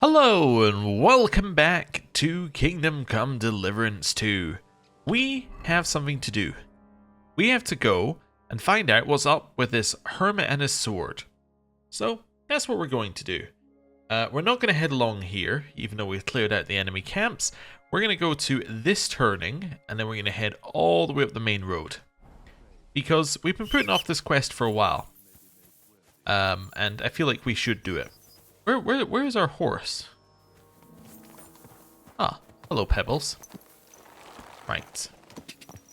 Hello and welcome back to Kingdom Come Deliverance 2. We have something to do. We have to go and find out what's up with this Hermit and his sword. So that's what we're going to do. We're not going to head along here, even though we've cleared out the enemy camps. We're going to go to this turning and then we're going to head all the way up the main road. Because we've been putting off this quest for a while. And I feel like we should do it. Where is our horse? Ah, hello Pebbles. Right.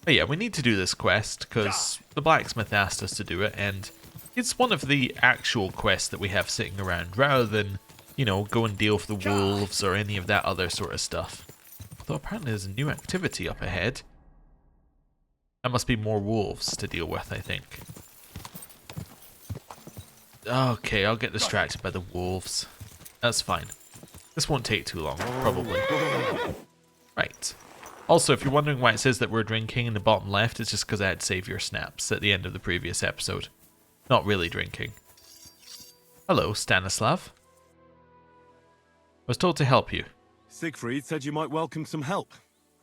But yeah, we need to do this quest because the blacksmith asked us to do it, and it's one of the actual quests that we have sitting around, rather than, you know, go and deal with the wolves or any of that other sort of stuff. Although apparently there's a new activity up ahead. That must be more wolves to deal with, I think. Okay, I'll get distracted by the wolves. That's fine. This won't take too long, probably. Right. Also, if you're wondering why it says that we're drinking in the bottom left, it's just because I had save your snaps at the end of the previous episode. Not really drinking. Hello, Stanislav. I was told to help you. Siegfried said you might welcome some help.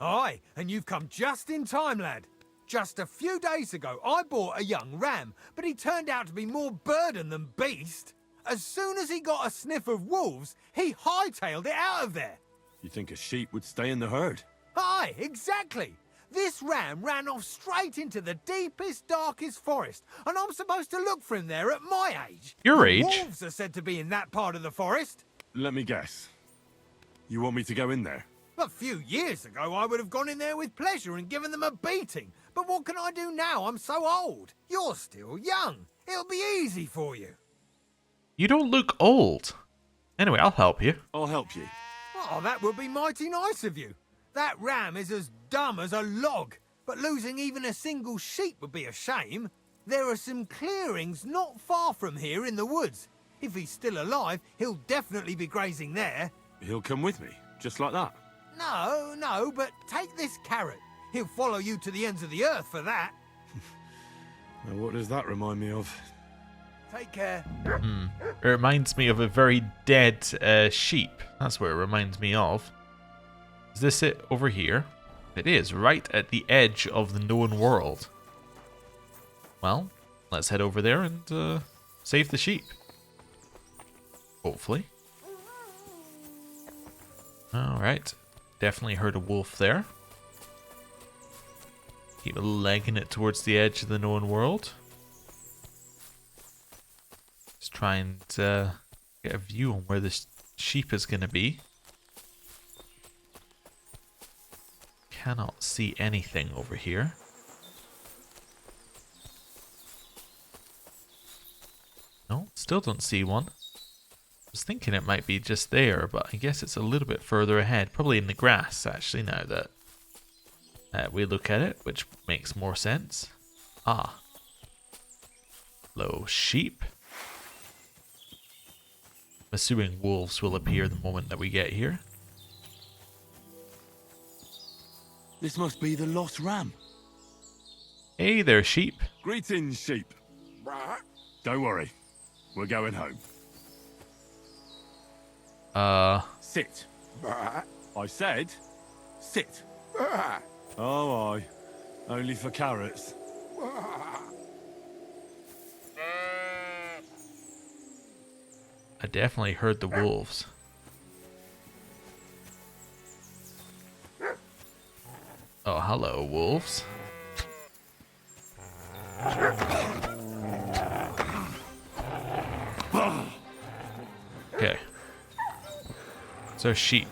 Aye, and you've come just in time, lad. Just a few days ago, I bought a young ram, but he turned out to be more burden than beast. As soon as he got a sniff of wolves, he hightailed it out of there. You think a sheep would stay in the herd? Aye, exactly. This ram ran off straight into the deepest, darkest forest, and I'm supposed to look for him there at my age. Your age? Wolves are said to be in that part of the forest. Let me guess. You want me to go in there? A few years ago, I would have gone in there with pleasure and given them a beating. But what can I do now? I'm so old. You're still young. It'll be easy for you. You don't look old. Anyway, I'll help you. I'll help you. Oh, that would be mighty nice of you. That ram is as dumb as a log, but losing even a single sheep would be a shame. There are some clearings not far from here in the woods. If he's still alive, he'll definitely be grazing there. He'll come with me, just like that. No, but take this carrot. He'll follow you to the ends of the earth for that. Now, what does that remind me of? Take care. It reminds me of a very dead sheep. That's what it reminds me of. Is this it over here? It is, right at the edge of the known world. Well, let's head over there and save the sheep. Hopefully. Alright. Definitely heard a wolf there. Keep legging it towards the edge of the known world. Just trying to get a view on where this sheep is going to be. Cannot see anything over here. No, still don't see one. I was thinking it might be just there, but I guess it's a little bit further ahead. Probably in the grass, actually, now that we look at it, which makes more sense. Ah. Hello, sheep. I'm assuming wolves will appear the moment that we get here. This must be the lost ram. Hey there, sheep. Greetings, sheep. Don't worry. We're going home. Sit. I said, sit. Oh, aye. Only for carrots. I definitely heard the wolves. Oh, hello, wolves. Okay. So, sheep.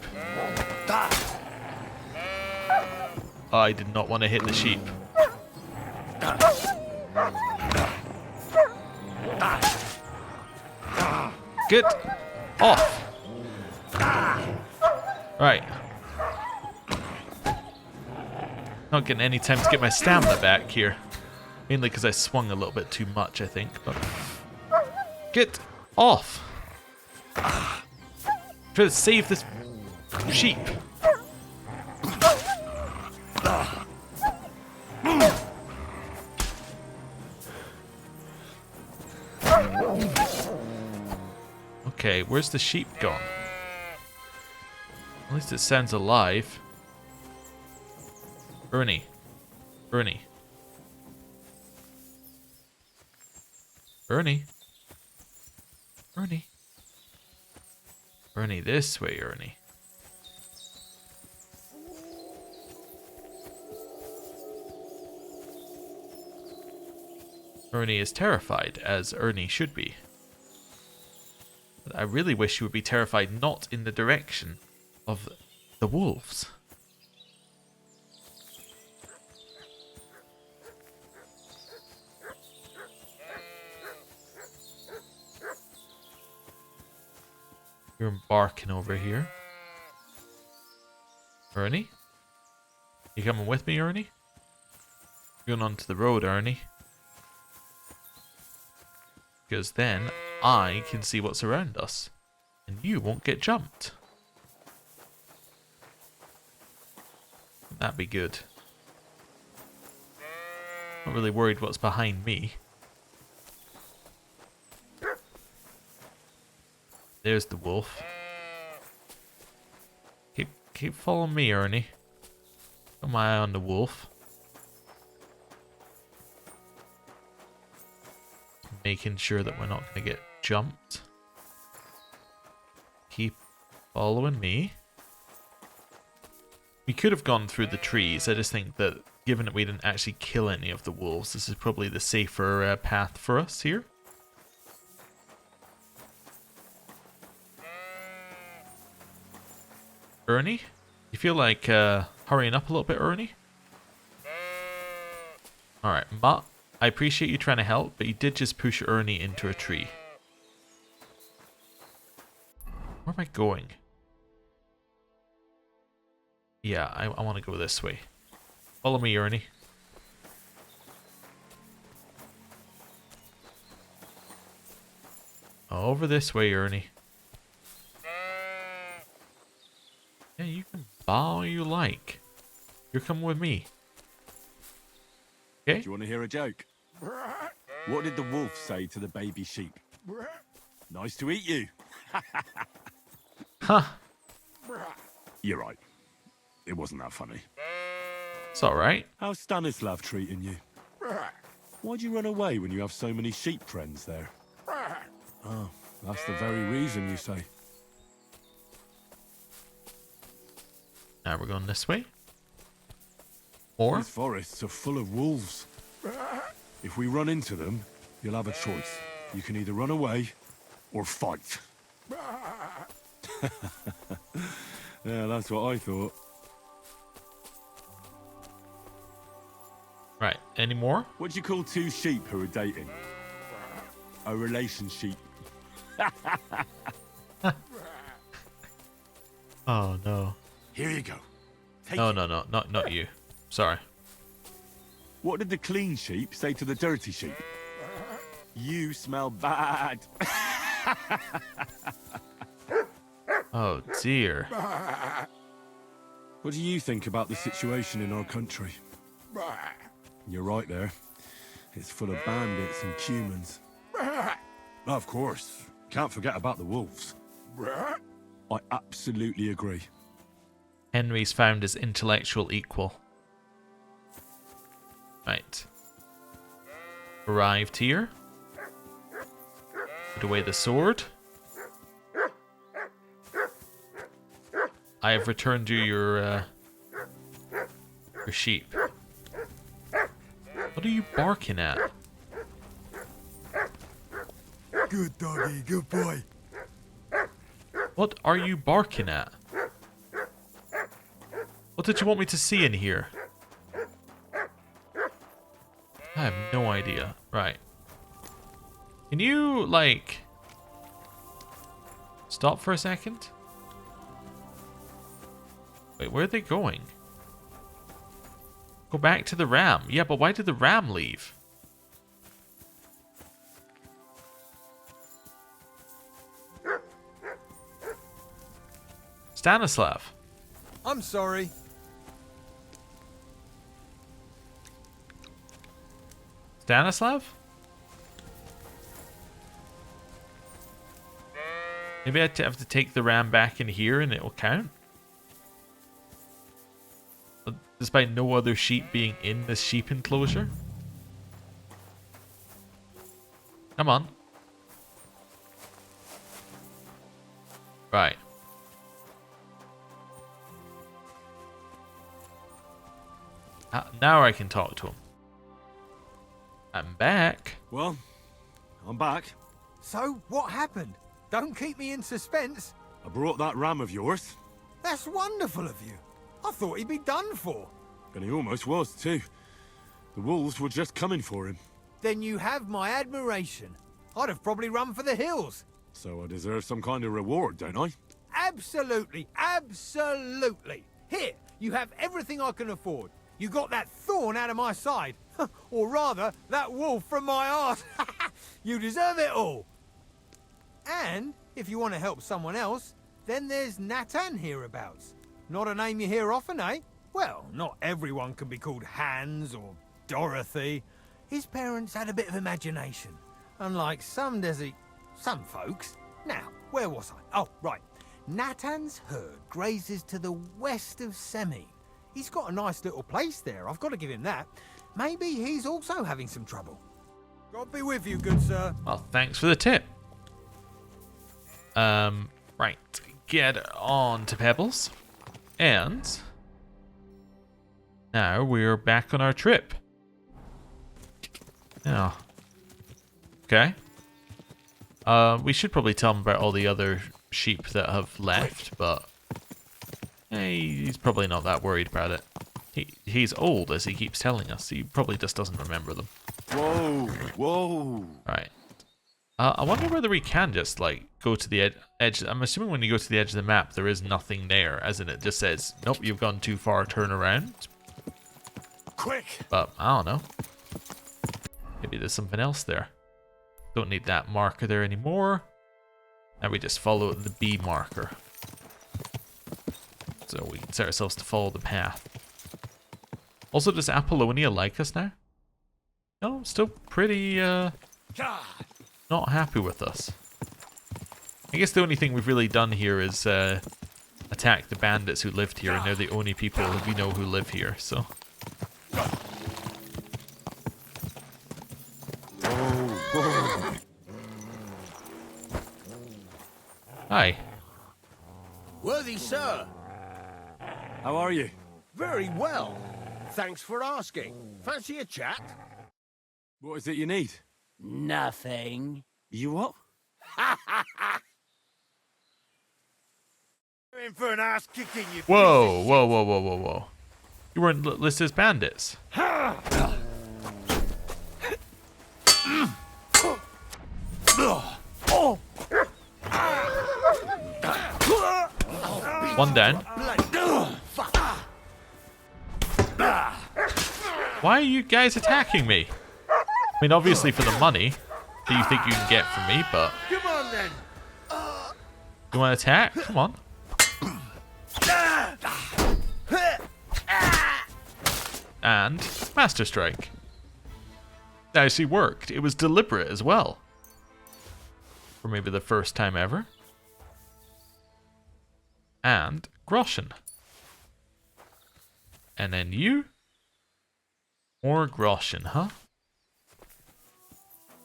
I did not want to hit the sheep. Get off! Right. Not getting any time to get my stamina back here. Mainly because I swung a little bit too much, I think. But get off! Try to save this sheep. Okay, where's the sheep gone? At least it sounds alive. Ernie. Ernie. Ernie. Ernie. Ernie, this way, Ernie. Ernie is terrified, as Ernie should be. But I really wish you would be terrified not in the direction of the wolves. You're embarking over here. Ernie? You coming with me, Ernie? Going onto the road, Ernie. Because then I can see what's around us. And you won't get jumped. That'd be good. Not really worried what's behind me. There's the wolf. Keep following me, Ernie. Got my eye on the wolf. Making sure that we're not going to get jumped. Keep following me. We could have gone through the trees. I just think that given that we didn't actually kill any of the wolves, this is probably the safer path for us here. Ernie? You feel like hurrying up a little bit, Ernie? Alright, Mutt, I appreciate you trying to help, but you did just push Ernie into a tree. Where am I going? Yeah, I want to go this way. Follow me, Ernie. Over this way, Ernie. Yeah, you can bow all you like. You're coming with me. Okay? Do you want to hear a joke? What did the wolf say to the baby sheep? Nice to eat you. Huh. You're right. It wasn't that funny. It's alright. How's Stanislav treating you? Why'd you run away when you have so many sheep friends there? Oh, that's the very reason, you say. Now we're going this way. Or? These forests are full of wolves. If we run into them, you'll have a choice. You can either run away or fight. Yeah, that's what I thought. Right, any more? What do you call two sheep who are dating? A relationship. Oh no. Here you go. Take No, it. no, not you. Sorry. What did the clean sheep say to the dirty sheep? You smell bad. Oh dear. What do you think about the situation in our country? You're right there. It's full of bandits and humans. Of course. Can't forget about the wolves. I absolutely agree. Henry's found his intellectual equal. Right. Arrived here. Put away the sword. I have returned you your sheep. What are you barking at? Good doggy, good boy. What are you barking at? What did you want me to see in here? I have no idea. Right. Can you, like... stop for a second? Wait, where are they going? Go back to the ram. Yeah, but why did the ram leave? Stanislav. I'm sorry. Stanislav? Maybe I have to take the ram back in here and it will count? despite no other sheep being in this sheep enclosure. Come on. Right. Now I can talk to him. I'm back. Well, I'm back. So, what happened? Don't keep me in suspense. I brought that ram of yours, That's wonderful of you. I thought he'd be done for. and he almost was too. The wolves were just coming for him. Then you have my admiration. I'd have probably run for the hills. So I deserve some kind of reward, don't I? Absolutely, absolutely. Here, you have everything I can afford. You got that thorn out of my side. Or rather, that wolf from my arse. You deserve it all. And if you want to help someone else, then there's Natan hereabouts. Not a name you hear often, eh? Well, not everyone can be called Hans or Dorothy. His parents had a bit of imagination. Unlike some folks. Now, where was I? Oh, right. Natan's herd grazes to the west of Semi. He's got a nice little place there, I've got to give him that. Maybe he's also having some trouble. God be with you, good sir. Well, thanks for the tip. Right. Get on to Pebbles. And now we're back on our trip. Yeah. Okay. We should probably tell him about all the other sheep that have left, but he's probably not that worried about it. He's old, as he keeps telling us. He probably just doesn't remember them. Whoa, whoa. Right. I wonder whether we can just, like, go to the edge. I'm assuming when you go to the edge of the map, there is nothing there, as in it just says, nope, you've gone too far, turn around. Quick. But, I don't know. Maybe there's something else there. Don't need that marker there anymore. Now we just follow the B marker. So we can set ourselves to follow the path. Also, does Apollonia like us now? No, still pretty, not happy with us. I guess the only thing we've really done here is attack the bandits who lived here, and they're the only people we know who live here, so. Hi. Worthy sir, How are you? very well. Thanks for asking. Fancy a chat? What is it you need? Nothing. You what? In for an ass kicking, you. Whoa, whoa, whoa, whoa, whoa, whoa. You weren't listed as bandits. One down. Why are you guys attacking me? I mean, obviously for the money that you think you can get from me, but... Come on then. You want to attack? Come on. And Master Strike. That actually worked. It was deliberate as well. For maybe the first time ever. And Groschen. And then you. More Groschen, huh?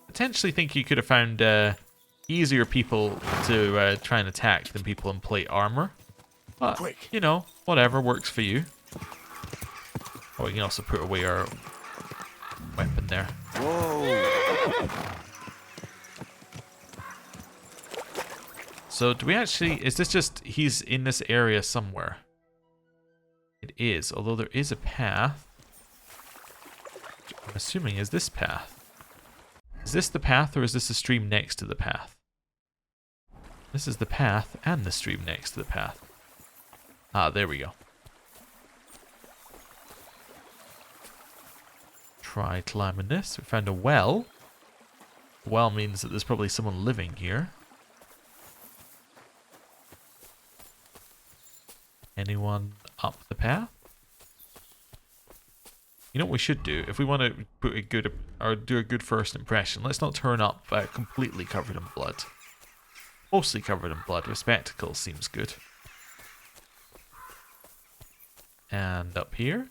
Potentially think you could have found easier people to try and attack than people in plate armor. But, you know, whatever works for you. Oh, we can also put away our weapon there. Whoa. So do we actually... Is this just... He's in this area somewhere? It is, although there is a path. I'm assuming is this path. Is this the path or is this the stream next to the path? This is the path and the stream next to the path. Ah, there we go. Try climbing this. We found a well. A well means that there's probably someone living here. Anyone up the path? You know what we should do? If we want to put a good or do a good first impression, let's not turn up completely covered in blood. Mostly covered in blood with spectacles seems good. And up here.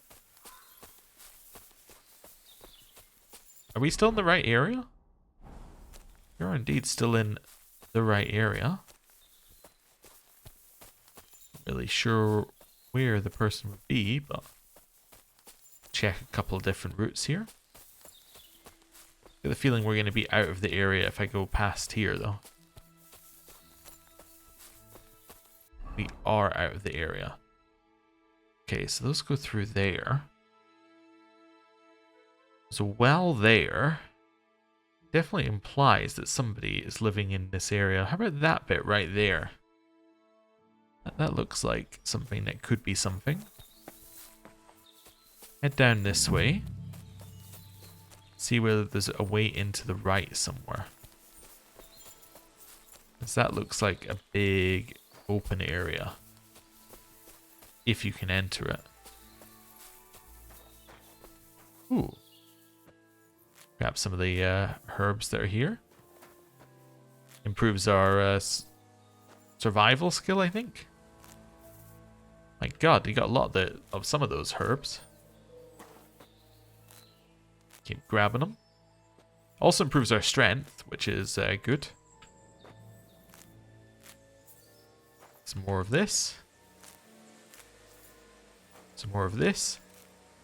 Are we still in the right area? We are indeed still in the right area. Not really sure where the person would be, but check a couple of different routes here. Get the feeling we're going to be out of the area if I go past here, though. We are out of the area. Okay, so let's go through there. There's a well there. Definitely implies that somebody is living in this area. How about that bit right there? That looks like something that could be something. Head down this way. See whether there's a way into the right somewhere. Because that looks like a big open area. If you can enter it. Ooh. Grab some of the herbs that are here. Improves our survival skill, I think. My god, you got a lot of some of those herbs. Keep grabbing them. Also improves our strength, which is good. Some more of this. Some more of this.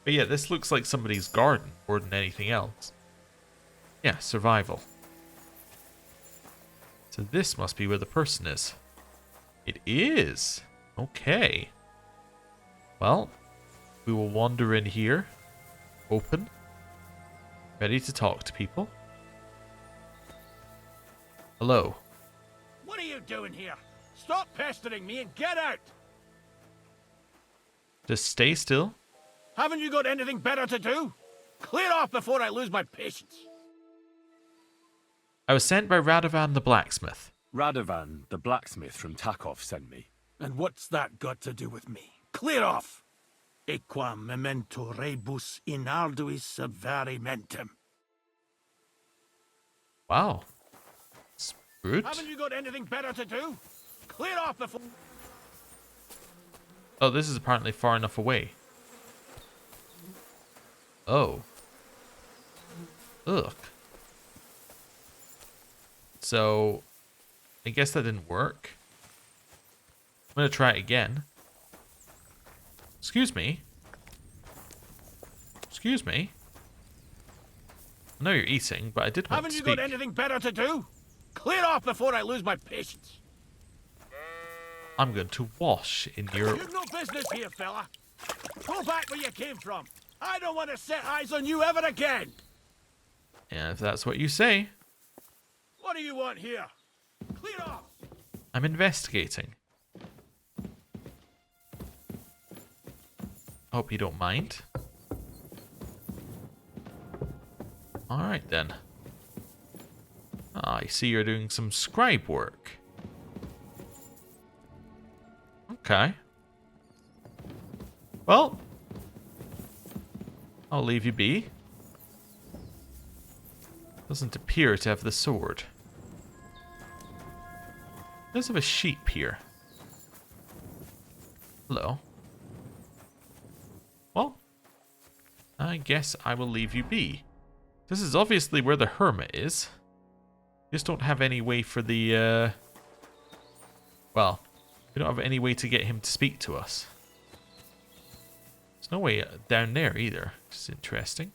But yeah, this looks like somebody's garden more than anything else. Yeah, survival. So this must be where the person is. It is. Okay. Well, we will wander in here. Open. Ready to talk to people. Hello. What are you doing here? Stop pestering me and get out! Just stay still. Haven't you got anything better to do? Clear off before I lose my patience. I was sent by Radovan the blacksmith. Radovan, the blacksmith from Takov, sent me. And what's that got to do with me? Clear off! Equam memento rebus in arduis severimentum. Wow. It's rude. Haven't you got anything better to do? Clear off before... Oh, this is apparently far enough away. Oh. Ugh. So, I guess that didn't work. I'm gonna try it again. Excuse me. Excuse me. I know you're eating, but I did want Haven't to you speak. got anything better to do? Clear off before I lose my patience. I'm going to wash in your... You've no business here, fella. Go back where you came from. I don't want to set eyes on you ever again. Yeah, if that's what you say. What do you want here? Clear off. I'm investigating. Hope you don't mind. Alright then. I see you're doing some scribe work. Okay. Well, I'll leave you be. Doesn't appear to have the sword. Does have a sheep here. Hello. Well, I guess I will leave you be. This is obviously where the hermit is. Just don't have any way for the, well, we don't have any way to get him to speak to us. There's no way down there either, which is interesting.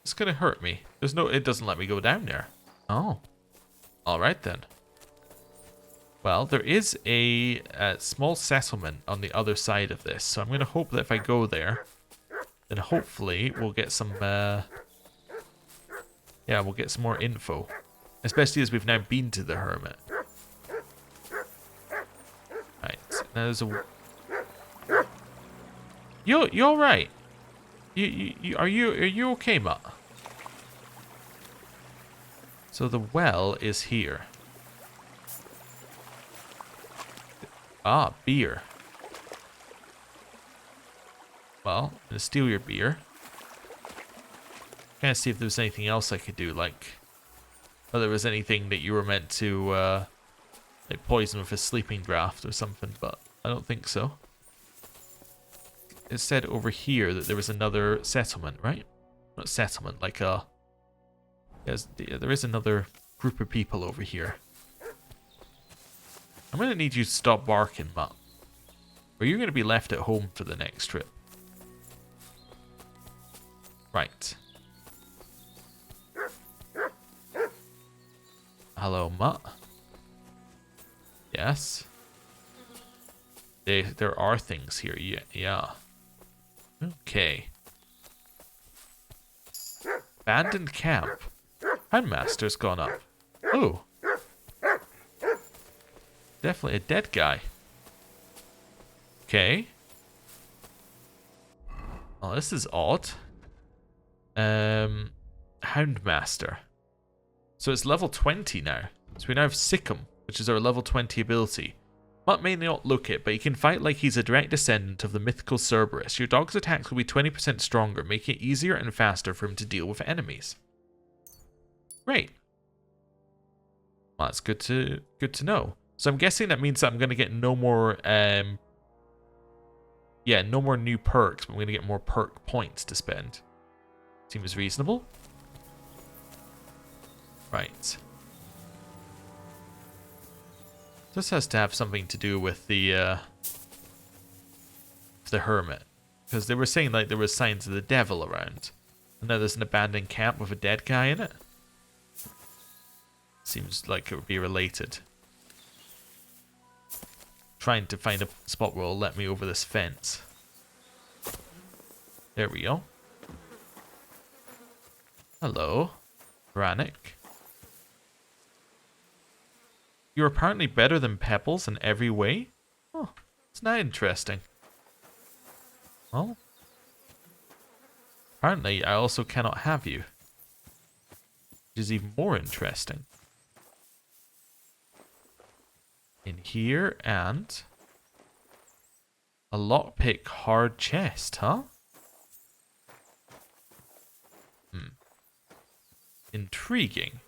It's gonna hurt me. It doesn't let me go down there. Oh. Alright then. Well, there is a small settlement on the other side of this, so I'm gonna hope that if I go there, then hopefully we'll get some, yeah, we'll get some more info. Especially as we've now been to the hermit. Right, now there's a... You alright? Are you okay, Mutt? So the well is here. Ah, beer. Well, I'm gonna steal your beer. Trying to see if there was anything else I could do, like... Or there was anything that you were meant to, like, poison with a sleeping draft or something, but I don't think so. It said over here that there was another settlement, right? Not settlement, like a There is another group of people over here. I'm going to need you to stop barking, Matt. Or you're going to be left at home for the next trip. Right. Hello, Matt. Yes. There are things here. Yeah. Okay. Abandoned camp. Handmaster's gone up. Oh. Definitely a dead guy. Okay. Oh, this is odd. Houndmaster. So it's level 20 now. So we now have Sikkim, which is our level 20 ability. Mutt may not look it, but he can fight like he's a direct descendant of the mythical Cerberus. Your dog's attacks will be 20% stronger, making it easier and faster for him to deal with enemies. Great. Well, that's good to know. So I'm guessing that means that I'm going to get no more no more new perks, but I'm going to get more perk points to spend. Seems reasonable. Right. This has to have something to do with the Hermit. Because they were saying like there were signs of the devil around. And now there's an abandoned camp with a dead guy in it. Seems like it would be related. Trying to find a spot where it'll let me over this fence. There we go. Hello, Brannick. You're apparently better than Pebbles in every way? Oh, it's not interesting. Well, apparently I also cannot have you. Which is even more interesting. In here and a lockpick hard chest, huh? Intriguing.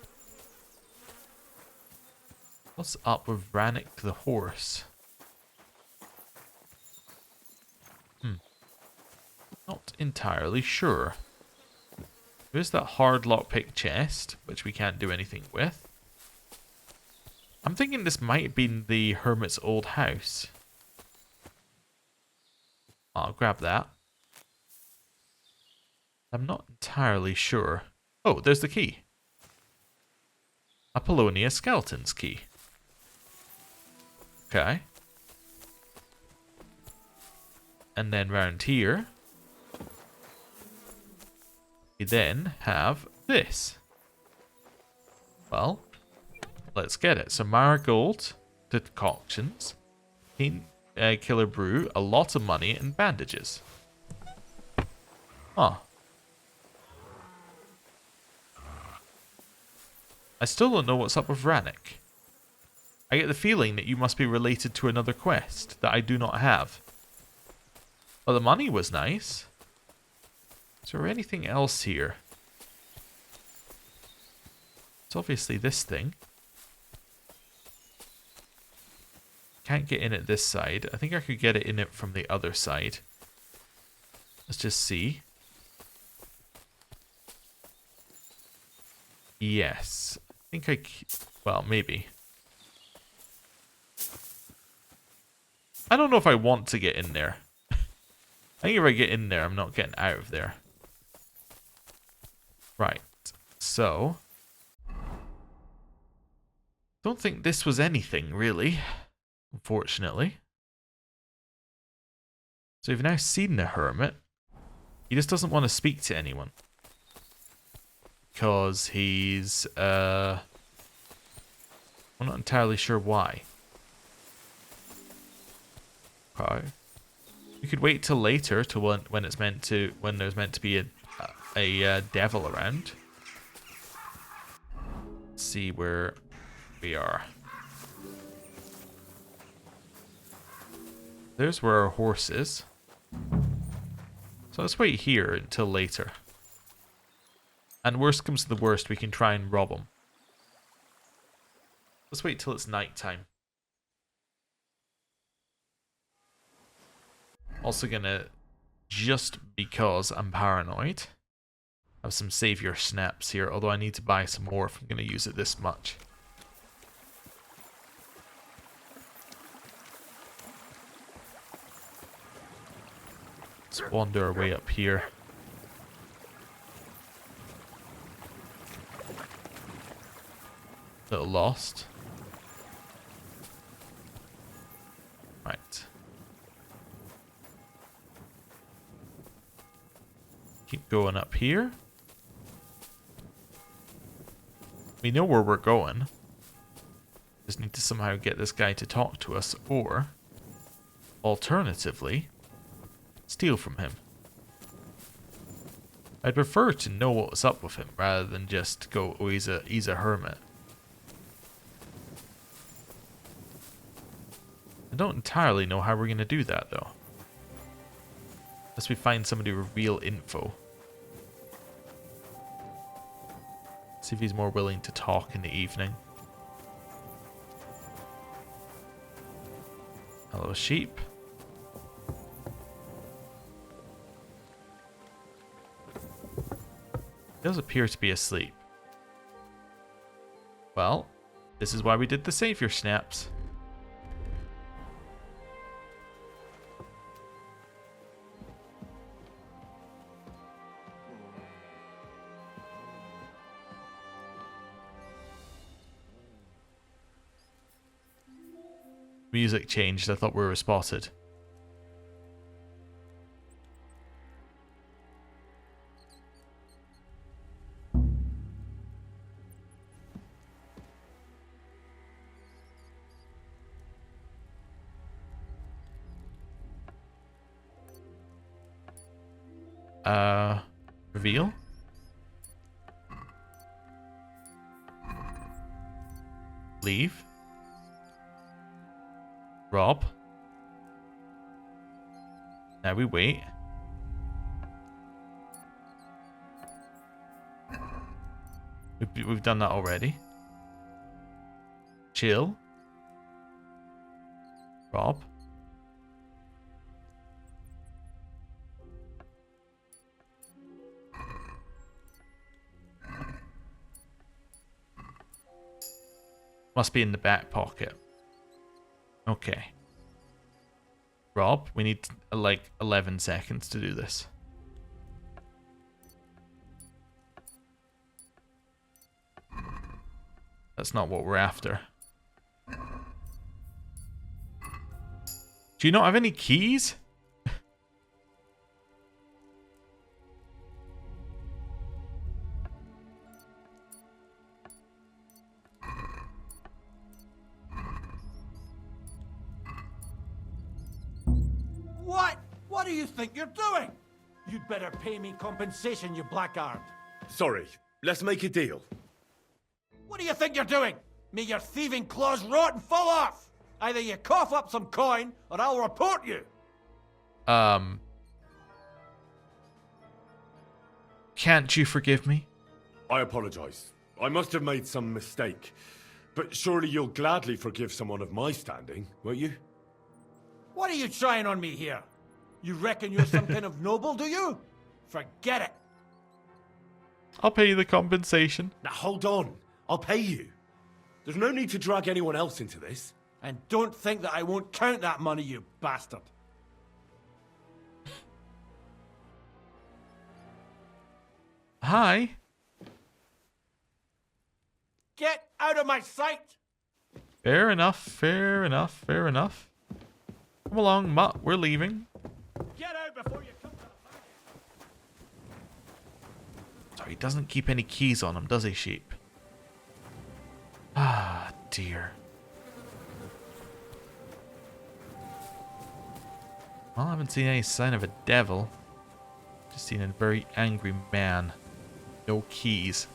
What's up with Brannick the horse? Not entirely sure. There's that hard lockpick chest, which we can't do anything with. I'm thinking this might have been the Hermit's old house. I'll grab that. I'm not entirely sure. Oh, there's the key. Apollonia Skeleton's key. Okay. And then round here, we then have this. Well, let's get it. So marigold decoctions, killer brew, a lot of money, and bandages. Huh. I still don't know what's up with Brannick. I get the feeling that you must be related to another quest that I do not have. Well, the money was nice. Is there anything else here? It's obviously this thing. Can't get in at this side. I think I could get it in it from the other side. Let's just see. Yes. I think well, maybe. I don't know if I want to get in there. I think if I get in there, I'm not getting out of there. Right. So. Don't think this was anything, really. Unfortunately. So we've now seen the Hermit. He just doesn't want to speak to anyone. Because he's, I'm not entirely sure why. Okay. We could wait till later to when it's meant to, when there's meant to be a devil around. Let's see where we are. There's where our horse is. So let's wait here until later. And worst comes to the worst, we can try and rob him. Let's wait till it's nighttime. Also gonna, just because I'm paranoid, have some savior snaps here, although I need to buy some more if I'm going to use it this much. Let's wander our way up here. A little lost. Right. Keep going up here. We know where we're going. Just need to somehow get this guy to talk to us, or alternatively, steal from him. I'd prefer to know what was up with him rather than just go, oh, he's a hermit. I don't entirely know how we're going to do that, though. Unless we find somebody with real info. See if he's more willing to talk in the evening. Hello, sheep. He does appear to be asleep. Well, this is why we did the savior snaps. Music changed. I thought we were spotted. Reveal? Leave? Rob? Now we wait. We've done that already. Chill. Rob. Must be in the back pocket. Okay. Rob, we need like 11 seconds to do this. That's not what we're after. Do you not have any keys? What do you think you're doing? You'd better pay me compensation, you blackguard. Sorry, let's make a deal. What do you think you're doing? May your thieving claws rot and fall off! Either you cough up some coin, or I'll report you! Can't you forgive me? I apologize. I must have made some mistake. But surely you'll gladly forgive someone of my standing, won't you? What are you trying on me here? You reckon you're some kind of noble, do you? Forget it. I'll pay you the compensation. Now hold on. I'll pay you. There's no need to drag anyone else into this. And don't think that I won't count that money, you bastard. Hi. Get out of my sight! Fair enough, fair enough, fair enough. Come along, Mutt, we're leaving. Get out before you come to the back. Sorry, he doesn't keep any keys on him, does he, sheep? Ah, dear. Well, I haven't seen any sign of a devil. Just seen a very angry man. No keys.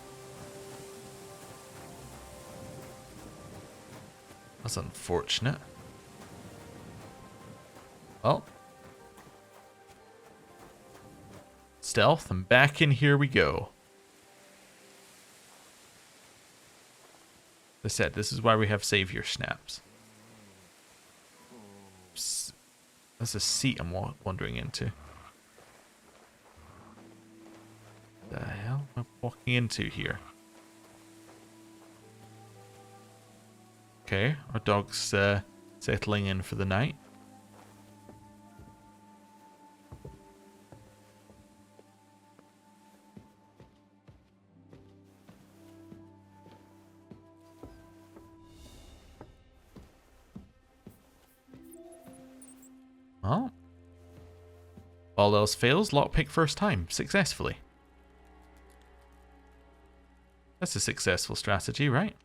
That's unfortunate. Well. Stealth, and back in here we go. As I said, this is why we have savior snaps. That's a seat I'm wandering into. The hell? am I walking into here? Okay, our dog's settling in for the night. Well, all else fails, lockpick first time, successfully. That's a successful strategy, right?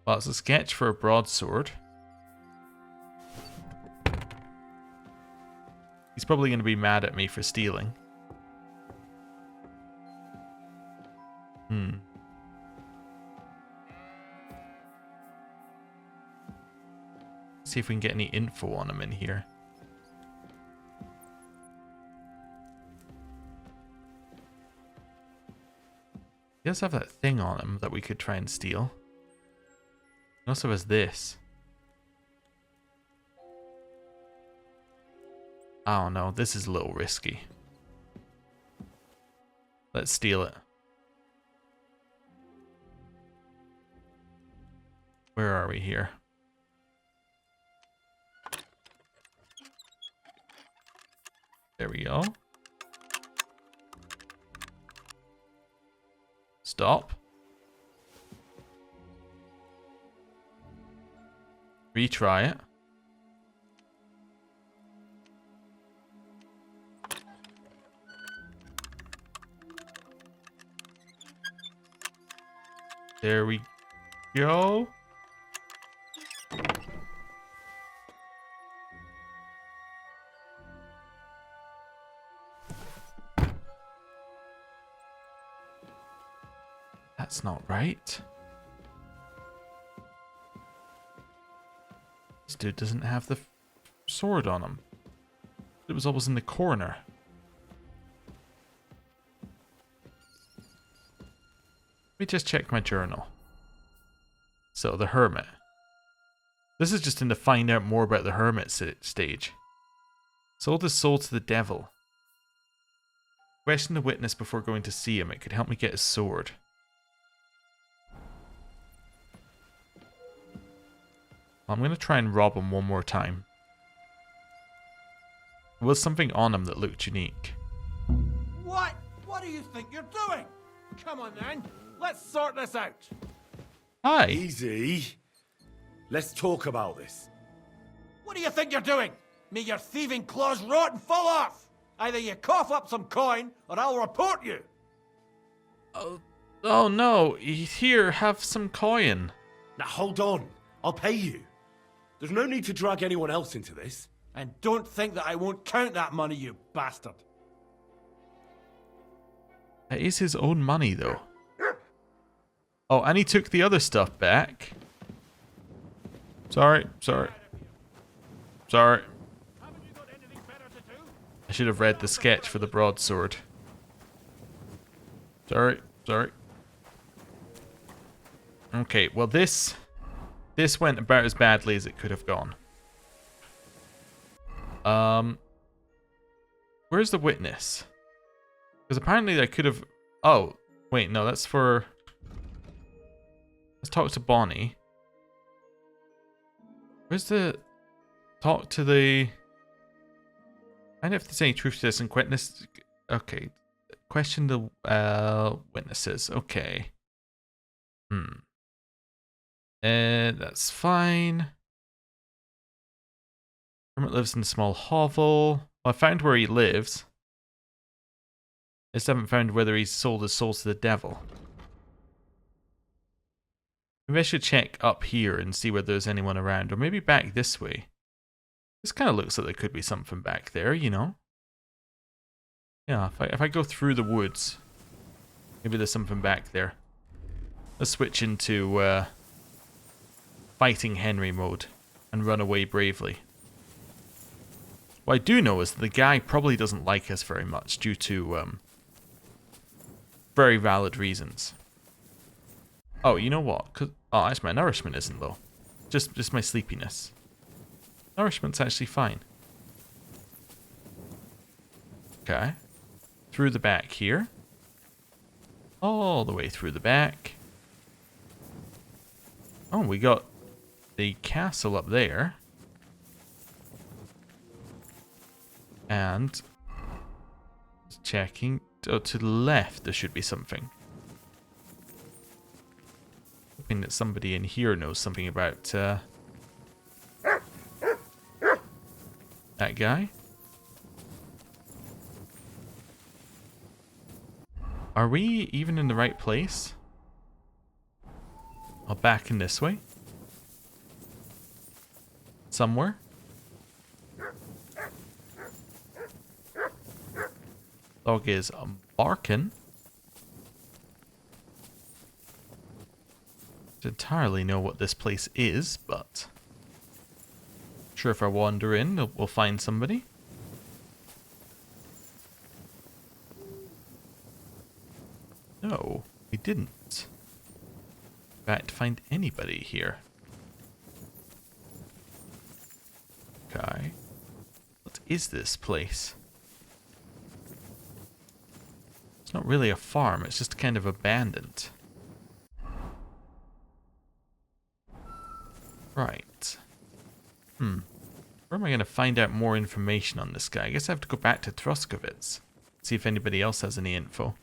Well, it's a sketch for a broadsword. He's probably going to be mad at me for stealing. See if we can get any info on him in here. He does have that thing on him that we could try and steal. He also has this. Oh no, this is a little risky. Let's steal it. Where are we here? There we go. Stop. Retry it. There we go. That's not right. This dude doesn't have the sword on him. It was always in the corner. Let me just check my journal. So, the Hermit. This is just in to find out more about the Hermit stage. Sold his soul to the devil. Question the witness before going to see him. It could help me get his sword. I'm going to try and rob him one more time. There was something on him that looked unique. What? What do you think you're doing? Come on then, let's sort this out. Hi. Easy. Let's talk about this. What do you think you're doing? May your thieving claws rot and fall off. Either you cough up some coin, or I'll report you. Oh no, here, have some coin. Now hold on. I'll pay you. There's no need to drag anyone else into this. And don't think that I won't count that money, you bastard. It is his own money, though. Oh, and he took the other stuff back. Sorry. I should have read the sketch for the broadsword. Sorry. Okay, well this went about as badly as it could have gone. Where's the witness? Because apparently I could have... Oh, wait, no, that's for... Let's talk to Bonnie. Where's the... Talk to the... Find out if there's any truth to this and witness... Okay. Question the witnesses. Okay. That's fine. Hermit lives in a small hovel. Well, I found where he lives. I just haven't found whether he's sold his soul to the devil. Maybe I should check up here and see whether there's anyone around. Or maybe back this way. This kind of looks like there could be something back there, you know? Yeah, if I go through the woods, maybe there's something back there. Let's switch into fighting Henry mode and run away bravely. What I do know is that the guy probably doesn't like us very much due to very valid reasons. Oh, you know what? Oh, that's my nourishment isn't low. Just my sleepiness. Nourishment's actually fine. Okay. Through the back here. All the way through the back. Oh, we got the castle up there. And just checking. Oh, to the left there should be something. Hoping that somebody in here knows something about that guy. Are we even in the right place? Oh, back in this way? Somewhere? Dog is barking. Don't entirely know what this place is, but sure if I wander in, we'll find somebody. No, we didn't. In fact, find anybody here. Okay. What is this place? It's not really a farm, it's just kind of abandoned. Right. Where am I going to find out more information on this guy? I guess I have to go back to Troskowitz. See if anybody else has any info.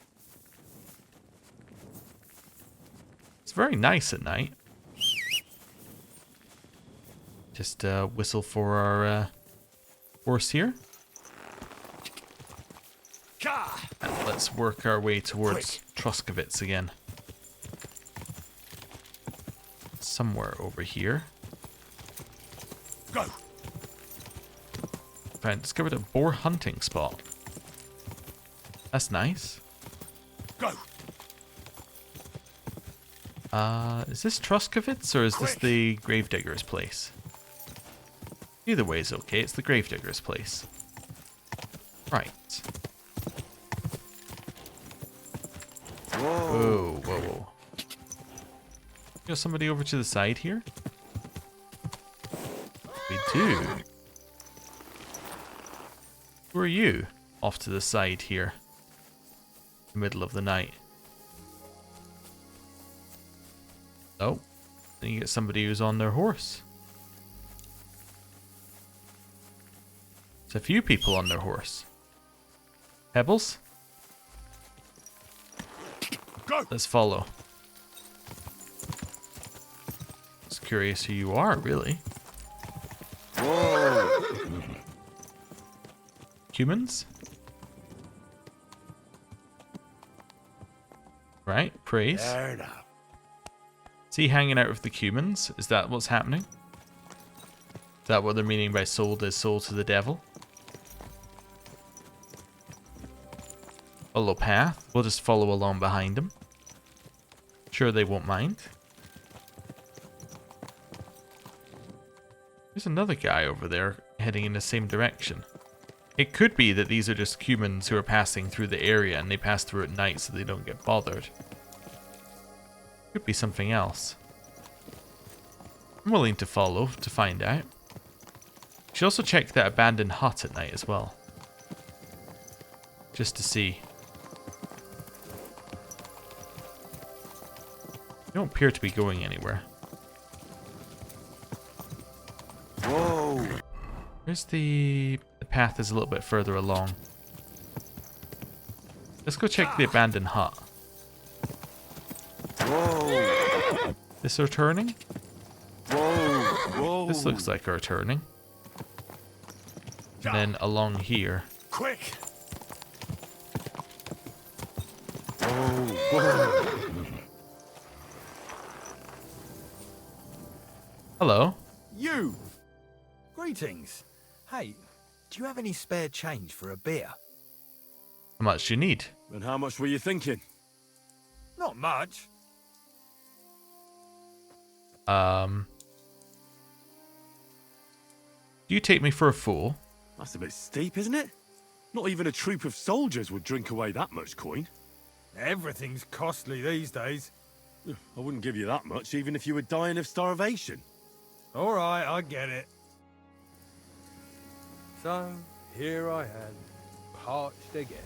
It's very nice at night. Just whistle for our horse here. And let's work our way towards Troskowitz again. Somewhere over here. Go. I discovered a boar hunting spot. That's nice. Go. Is this Troskowitz or is this the gravedigger's place? Either way is okay, it's the gravedigger's place. Right. Whoa, whoa, whoa. Got somebody over to the side here? We do. Who are you? Off to the side here. In the middle of the night. Oh. Then you get somebody who's on their horse. There's a few people on their horse. Pebbles? Go. Let's follow. Just curious who you are, really. Whoa. Humans? Right, praise. There now. Is he hanging out with the humans? Is that what's happening? Is that what they're meaning by sold his soul to the devil? Follow path. We'll just follow along behind him. Sure they won't mind. There's another guy over there heading in the same direction. It could be that these are just humans who are passing through the area and they pass through at night so they don't get bothered. Could be something else. I'm willing to follow to find out. Should also check that abandoned hut at night as well. Just to see. They don't appear to be going anywhere. Whoa. Where's the path is a little bit further along. Let's go check the abandoned hut. Whoa. This our turning? Whoa. Whoa. This looks like our turning. And then along here. Quick. Whoa. Hello. You! Greetings. Hey, do you have any spare change for a beer? How much do you need? And how much were you thinking? Not much. Do you take me for a fool? That's a bit steep, isn't it? Not even a troop of soldiers would drink away that much coin. Everything's costly these days. I wouldn't give you that much, even if you were dying of starvation. All right, I get it. So, here I am, parched again.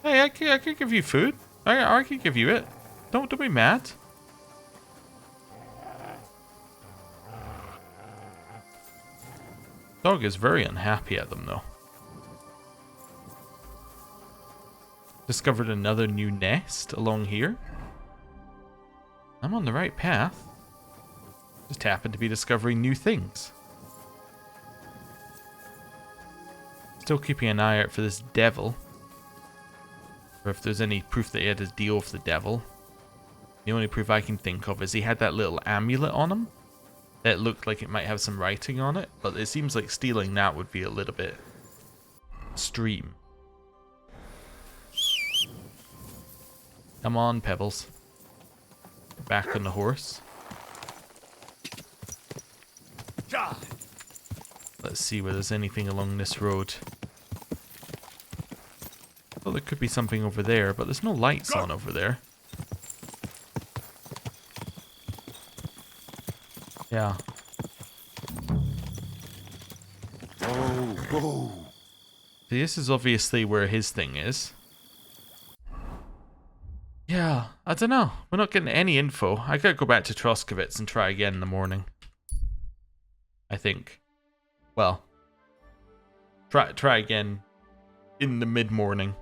Hey, I could give you food. I could give you it. Don't be mad. Dog is very unhappy at them, though. Discovered another new nest along here. I'm on the right path. Just happen to be discovering new things. Still keeping an eye out for this devil. Or if there's any proof that he had to deal with the devil. The only proof I can think of is he had that little amulet on him. That looked like it might have some writing on it. But it seems like stealing that would be a little bit extreme. Come on, Pebbles. Back on the horse. Let's see whether there's anything along this road. Well, there could be something over there, but there's no lights on over there. Yeah. Oh. See, this is obviously where his thing is. Yeah, I don't know. We're not getting any info. I gotta go back to Troskowitz and try again in the morning. I think. Well, try again in the mid-morning.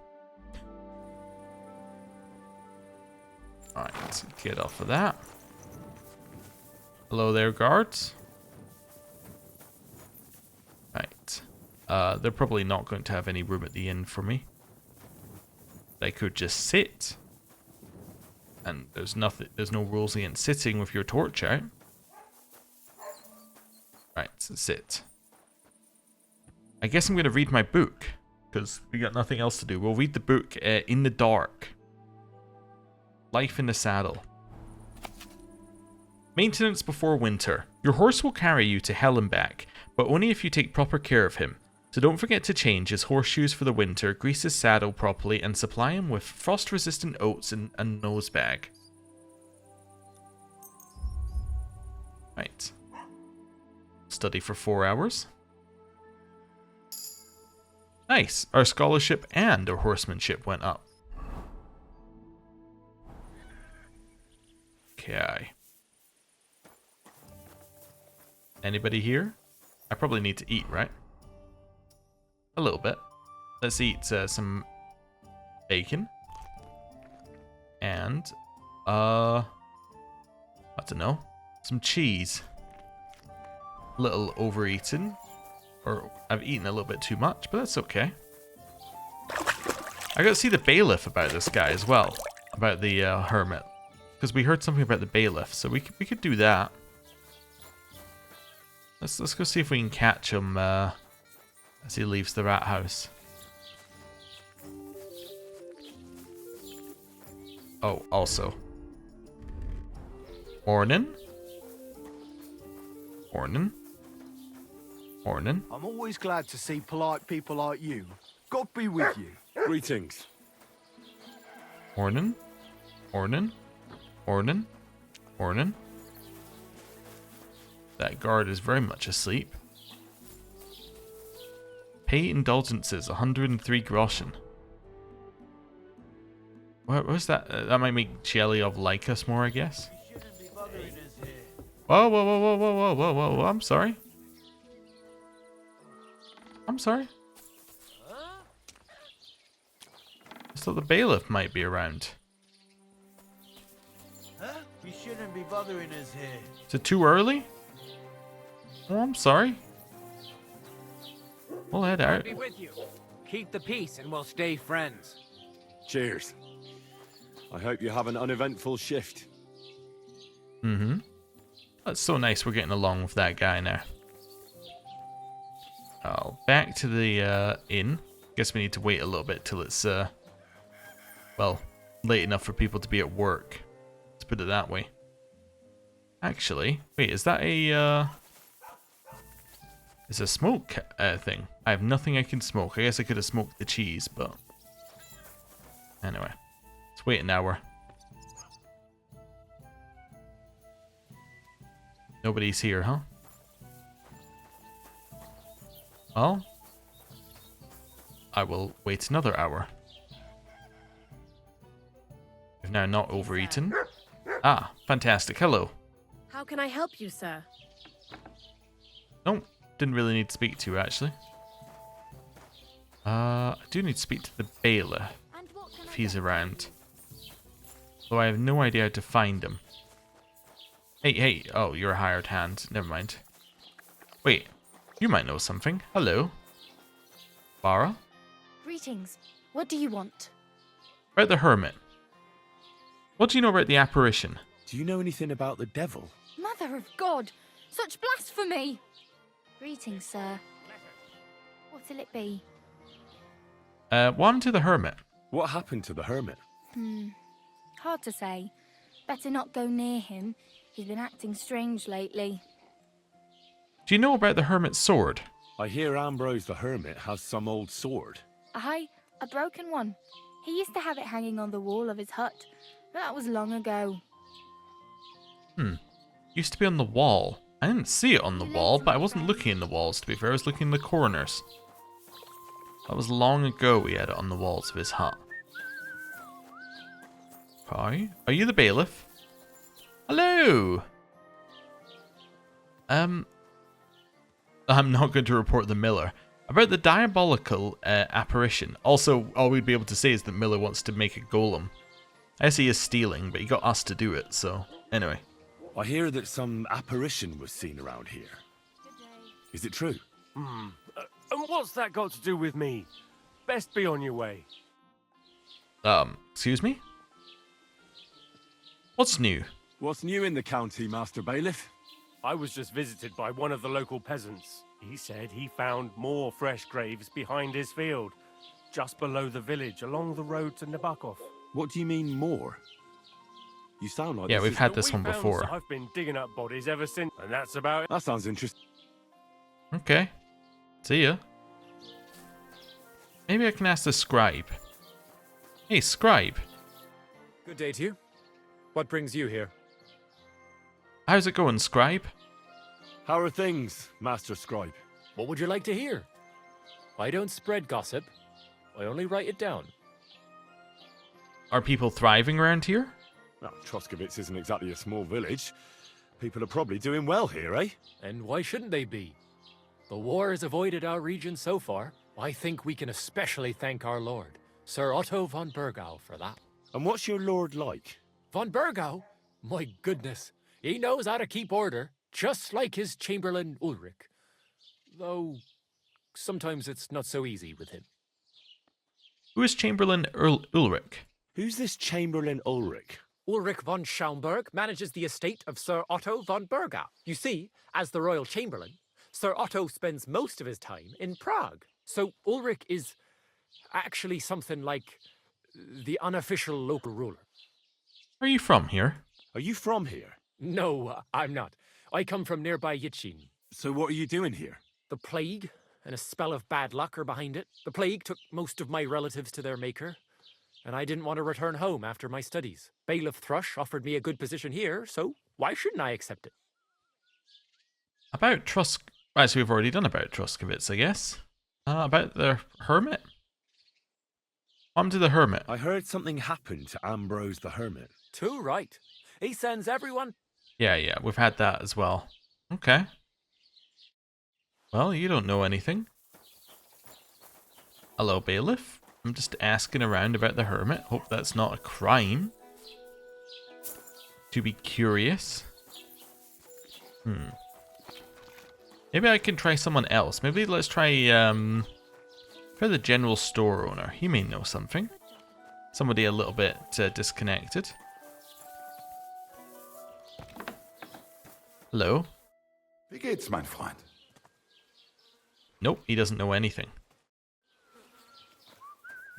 Alright, let's get off of that. Hello there, guards. Right. They're probably not going to have any room at the inn for me. They could just sit. And there's no rules against sitting with your torch out. Right, so sit. I guess I'm going to read my book, because we got nothing else to do. We'll read the book in the dark. Life in the saddle. Maintenance before winter. Your horse will carry you to hell and back, but only if you take proper care of him. So don't forget to change his horseshoes for the winter, grease his saddle properly, and supply him with frost-resistant oats and a nose bag. Right. Study for 4 hours. Nice. Our scholarship and our horsemanship went up. Okay. Anybody here? I probably need to eat, right? A little bit. Let's eat some bacon. And, I don't know. Some cheese. A little overeaten. Or I've eaten a little bit too much, but that's okay. I gotta see the bailiff about this guy as well. About the hermit. Because we heard something about the bailiff, so we could do that. Let's go see if we can catch him as he leaves the rat house. Oh, also. Morning. Morning. Morning. I'm always glad to see polite people like you. God be with you. Greetings. Morning. Morning. Morning. Morning. That guard is very much asleep. Pay indulgences, 103 groschen. What's that? That might make Chelyov like us more, I guess. Whoa, whoa, whoa, whoa, whoa, whoa, whoa, whoa, whoa, I'm sorry. I'm sorry. I thought the bailiff might be around. You shouldn't be bothering us here. Is it too early? Oh, I'm sorry. We'll head out. I'll be with you. Keep the peace and we'll stay friends. Cheers. I hope you have an uneventful shift. Mm-hmm. That's so nice we're getting along with that guy now. Oh, back to the inn. Guess we need to wait a little bit till it's, well, late enough for people to be at work. Let's put it that way. Actually, wait, is that a, it's a smoke thing. I have nothing I can smoke. I guess I could have smoked the cheese, but... Anyway. Let's wait an hour. Nobody's here, huh? Well, I will wait another hour. We've now not overeaten. Ah, fantastic. Hello. How can I help you, sir? Nope, didn't really need to speak to you, actually. I do need to speak to the bailiff, if he's around. Though I have no idea how to find him. Hey, oh, you're a hired hand. Never mind. Wait, you might know something. Hello. Bara? Greetings. What do you want? About the Hermit. What do you know about the apparition? Do you know anything about the devil? Mother of God! Such blasphemy! Greetings, sir. What'll it be? What happened to the Hermit? What happened to the Hermit? Hard to say. Better not go near him. He's been acting strange lately. Do you know about the Hermit's sword? I hear Ambrose the Hermit has some old sword. Aye, a broken one. He used to have it hanging on the wall of his hut, but that was long ago. Used to be on the wall. I didn't see it on the wall, but I wasn't looking in the walls, to be fair. I was looking in the corners. That was long ago we had it on the walls of his hut. Hi. Are you the bailiff? Hello! I'm not going to report the Miller. About the diabolical apparition. Also, all we'd be able to say is that Miller wants to make a golem. I guess he is stealing, but he got us to do it, so... Anyway. I hear that some apparition was seen around here. Is it true? And what's that got to do with me? Best be on your way. Excuse me? What's new? What's new in the county, Master Bailiff? I was just visited by one of the local peasants. He said he found more fresh graves behind his field, just below the village, along the road to Nabokov. What do you mean, more? You sound like Yeah, we've had this We one found before. I've been digging up bodies ever since, and that's about it. That sounds interesting. Okay. See ya. Maybe I can ask the scribe. Hey, scribe. Good day to you. What brings you here? How's it going, scribe? How are things, Master Scribe? What would you like to hear? I don't spread gossip. I only write it down. Are people thriving around here? Well, Troskowitz isn't exactly a small village. People are probably doing well here, eh? And why shouldn't they be? The war has avoided our region so far. I think we can especially thank our lord, Sir Otto von Burgau, for that. And what's your lord like? Von Burgau? My goodness. He knows how to keep order, just like his Chamberlain Ulrich. Though, sometimes it's not so easy with him. Who is Chamberlain Ulrich? Who's this Chamberlain Ulrich? Ulrich von Schaumburg manages the estate of Sir Otto von Burgau. You see, as the royal chamberlain, Sir Otto spends most of his time in Prague. So Ulrich is actually something like the unofficial local ruler. Are you from here? Are you from here? No, I'm not. I come from nearby Yitchin. So what are you doing here? The plague and a spell of bad luck are behind it. The plague took most of my relatives to their maker, and I didn't want to return home after my studies. Bailiff Thrush offered me a good position here, so why shouldn't I accept it? About Actually, we've already done about Troskowitz, I guess. About the Hermit? What happened to the Hermit? I heard something happened to Ambrose the Hermit. Too right. He sends everyone... Yeah, we've had that as well. Okay. Well, you don't know anything. Hello, bailiff. I'm just asking around about the Hermit. Hope that's not a crime. To be curious. Maybe I can try someone else. Maybe let's try the general store owner. He may know something. Somebody a little bit disconnected. Hello? Wie geht's, mein Freund? Nope, he doesn't know anything.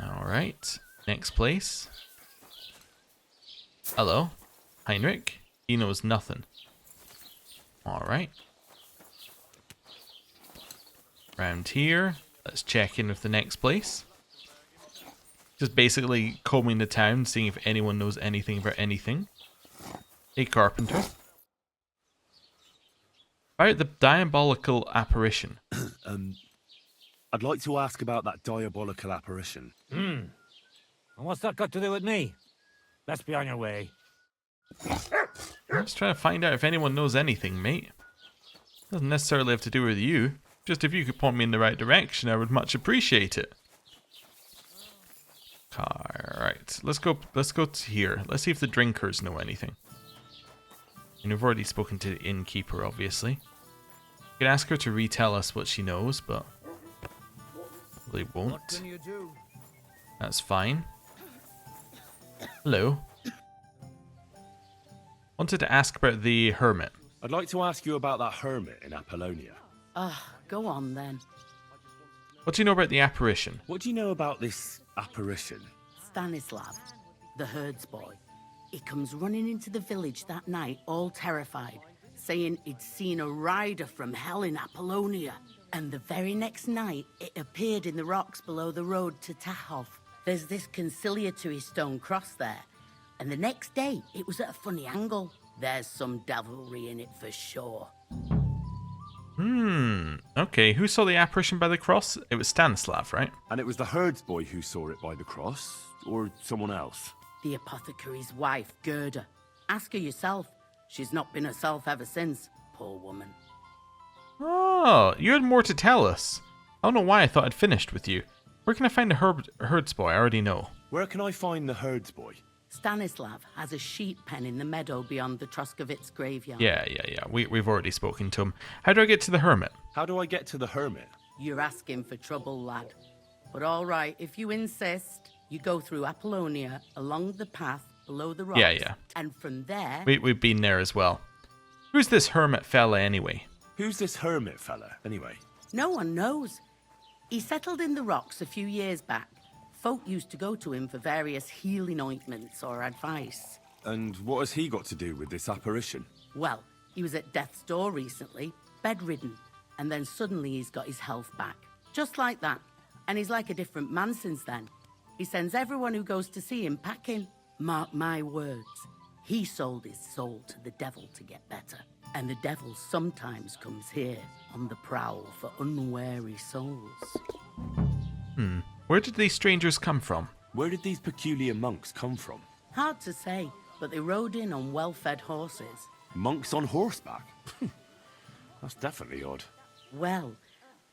Alright, next place. Hello, Heinrich. He knows nothing. Alright. Round here, let's check in with the next place. Just basically combing the town, seeing if anyone knows anything about anything. Hey, carpenter. About the diabolical apparition. I'd like to ask about that diabolical apparition. And what's that got to do with me? Let's be on your way. I'm just trying to find out if anyone knows anything, mate. Doesn't necessarily have to do with you. Just if you could point me in the right direction, I would much appreciate it. Alright, let's go to here. Let's see if the drinkers know anything. And we've already spoken to the innkeeper, obviously. We could ask her to retell us what she knows, but they won't. What can you do? That's fine. Hello. Wanted to ask about the Hermit. I'd like to ask you about that hermit in Apollonia. Go on then. What do you know about the apparition? What do you know about this apparition? Stanislav, the herds boy. He comes running into the village that night, all terrified, saying he'd seen a rider from hell in Apollonia. And the very next night, it appeared in the rocks below the road to Tahov. There's this conciliatory stone cross there. And the next day, it was at a funny angle. There's some devilry in it for sure. Okay, who saw the apparition by the cross? It was Stanislav, right? And it was the herds boy who saw it by the cross, or someone else? The apothecary's wife, Gerda. Ask her yourself. She's not been herself ever since, poor woman. Oh, you had more to tell us. I don't know why I thought I'd finished with you. Where can I find the herds boy? I already know. Where can I find the herds boy? Stanislav has a sheep pen in the meadow beyond the Troskowitz graveyard. Yeah. We've already spoken to him. How do I get to the Hermit? How do I get to the hermit? You're asking for trouble, lad. But all right, if you insist, you go through Apollonia, along the path below the rocks. Yeah. And from there... We've been there as well. Who's this hermit fella anyway? Who's this hermit fella, anyway? No one knows. He settled in the rocks a few years back. Folk used to go to him for various healing ointments or advice. And what has he got to do with this apparition? Well, he was at death's door recently, bedridden, and then suddenly he's got his health back. Just like that. And he's like a different man since then. He sends everyone who goes to see him packing. Mark my words. He sold his soul to the devil to get better. And the devil sometimes comes here on the prowl for unwary souls. Where did these strangers come from? Where did these peculiar monks come from? Hard to say, but they rode in on well-fed horses. Monks on horseback? That's definitely odd. Well,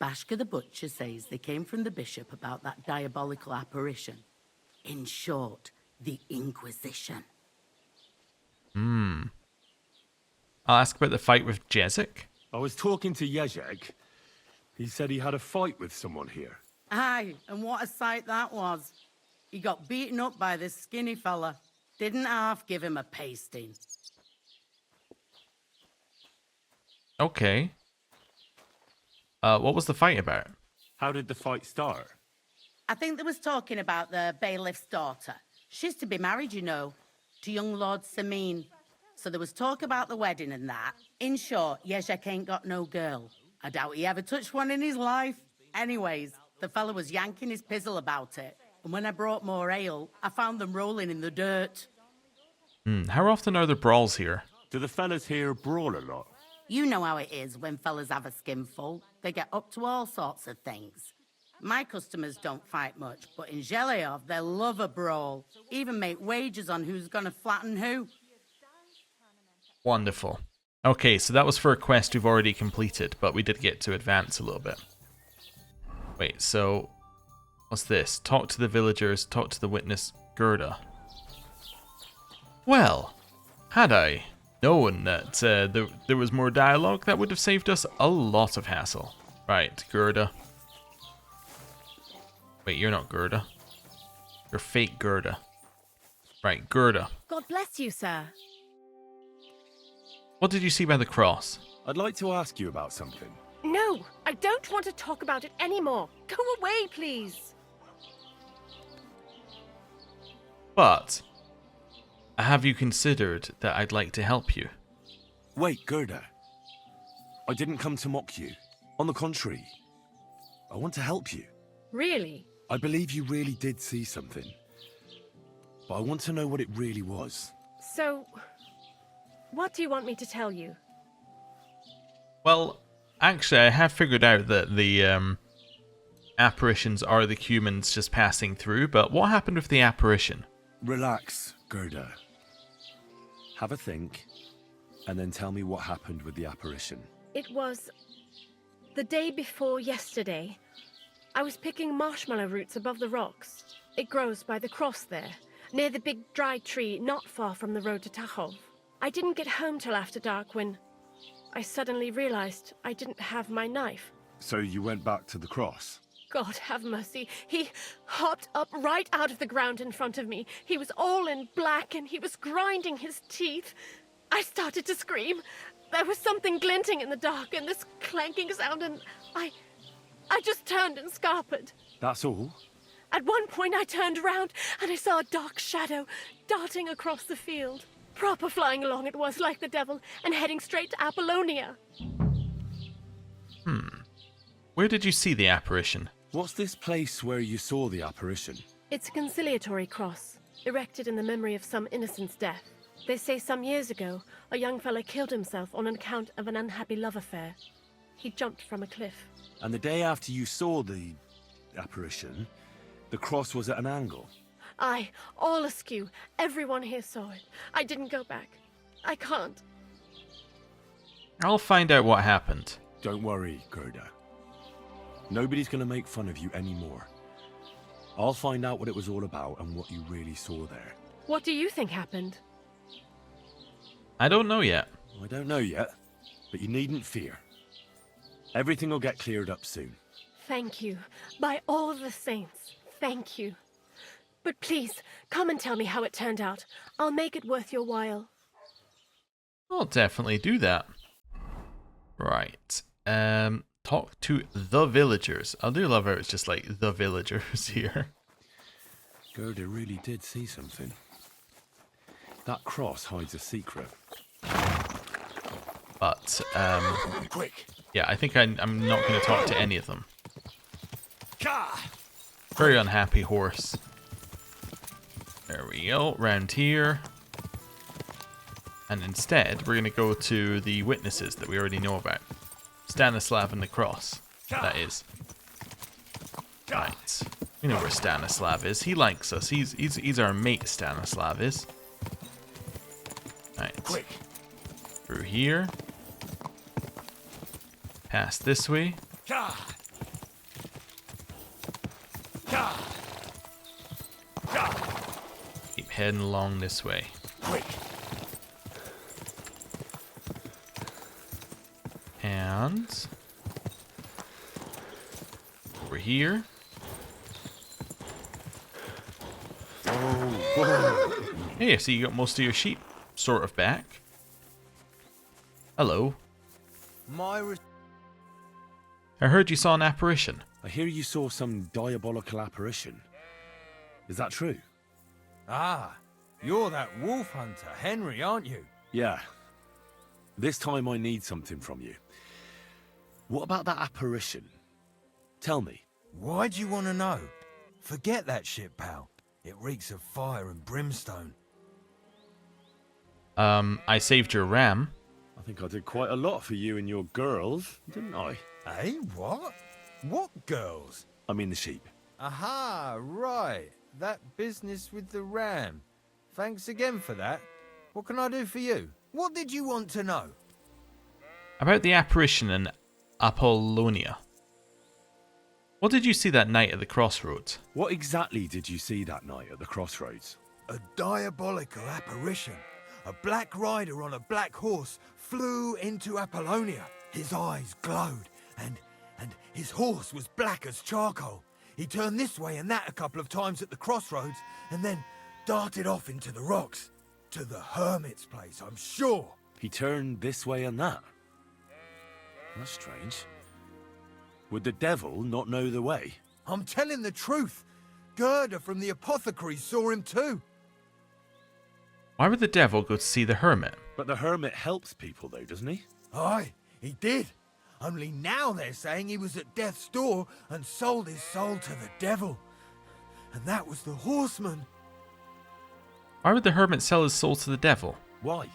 Bashka the Butcher says they came from the bishop about that diabolical apparition. In short, the Inquisition. I'll ask about the fight with Jezik. I was talking to Jezek. He said he had a fight with someone here. Aye, and what a sight that was. He got beaten up by this skinny fella. Didn't half give him a pasting. Okay. What was the fight about? How did the fight start? I think they was talking about the bailiff's daughter. She's to be married, you know, to young Lord Samin. So there was talk about the wedding and that. In short, Jezek ain't got no girl. I doubt he ever touched one in his life. Anyways, the fella was yanking his pizzle about it. And when I brought more ale, I found them rolling in the dirt. How often are there brawls here? Do the fellas here brawl a lot? You know how it is when fellas have a skinful. They get up to all sorts of things. My customers don't fight much, but in Zheleov, they love a brawl. Even make wagers on who's gonna flatten who. Wonderful. Okay, so that was for a quest we've already completed, but we did get to advance a little bit. Wait, so what's this? Talk to the villagers, talk to the witness, Gerda. Well, had I known that there was more dialogue, that would have saved us a lot of hassle. Right, Gerda. Wait, you're not Gerda. You're fake Gerda. Right, Gerda. God bless you, sir. What did you see by the cross? I'd like to ask you about something. No, I don't want to talk about it anymore. Go away, please. But have you considered that I'd like to help you? Wait, Gerda. I didn't come to mock you. On the contrary, I want to help you. Really? I believe you really did see something. But I want to know what it really was. So, what do you want me to tell you? Well, actually, I have figured out that the apparitions are the humans just passing through, but what happened with the apparition? Relax, Gerda. Have a think, and then tell me what happened with the apparition. It was the day before yesterday. I was picking marshmallow roots above the rocks. It grows by the cross there, near the big dry tree not far from the road to Tachov. I didn't get home till after dark when I suddenly realized I didn't have my knife. So you went back to the cross? God have mercy. He hopped up right out of the ground in front of me. He was all in black and he was grinding his teeth. I started to scream. There was something glinting in the dark and this clanking sound, and I just turned and scarpered. That's all? At one point I turned around and I saw a dark shadow darting across the field. Proper flying along it was, like the devil, and heading straight to Apollonia. Where did you see the apparition? What's this place where you saw the apparition? It's a conciliatory cross, erected in the memory of some innocent's death. They say some years ago, a young fellow killed himself on account of an unhappy love affair. He jumped from a cliff. And the day after you saw the apparition, the cross was at an angle? Aye, all askew. Everyone here saw it. I didn't go back. I can't. I'll find out what happened. Don't worry, Gerda. Nobody's going to make fun of you anymore. I'll find out what it was all about and what you really saw there. What do you think happened? I don't know yet. I don't know yet, but you needn't fear. Everything will get cleared up soon. Thank you. By all the saints, thank you. But please, come and tell me how it turned out. I'll make it worth your while. I'll definitely do that. Right. Talk to the villagers. I do love how it's just like the villagers here. Gerda really did see something. That cross hides a secret. But, Quick! yeah, I think I'm not going to talk to any of them. Very unhappy horse. There we go, round here. And instead, we're going to go to the witnesses that we already know about. Stanislav and the cross, that is. Right. We know where Stanislav is. He likes us. He's our mate, Stanislav is. Right. Quick. Through here. Past this way. Keep heading along this way. Quick. And over here. Hey, so you got most of your sheep sort of back. Hello. I heard you saw an apparition. I hear you saw some diabolical apparition. Is that true? Ah, you're that wolf hunter, Henry, aren't you? Yeah. This time I need something from you. What about that apparition? Tell me. Why do you want to know? Forget that shit, pal. It reeks of fire and brimstone. I saved your ram. I think I did quite a lot for you and your girls, didn't I? Eh, what? What girls? I mean the sheep. Aha, right. That business with the ram. Thanks again for that. What can I do for you? What did you want to know? About the apparition in Apollonia. What did you see that night at the crossroads? What exactly did you see that night at the crossroads? A diabolical apparition. A black rider on a black horse flew into Apollonia. His eyes glowed, and his horse was black as charcoal. He turned this way and that a couple of times at the crossroads, and then darted off into the rocks. To the Hermit's place, I'm sure. He turned this way and that? That's strange. Would the devil not know the way? I'm telling the truth. Gerda from the apothecary saw him too. Why would the devil go to see the hermit? But the hermit helps people though, doesn't he? Aye, he did. Only now they're saying he was at death's door and sold his soul to the devil. And that was the horseman. Why would the hermit sell his soul to the devil? Why?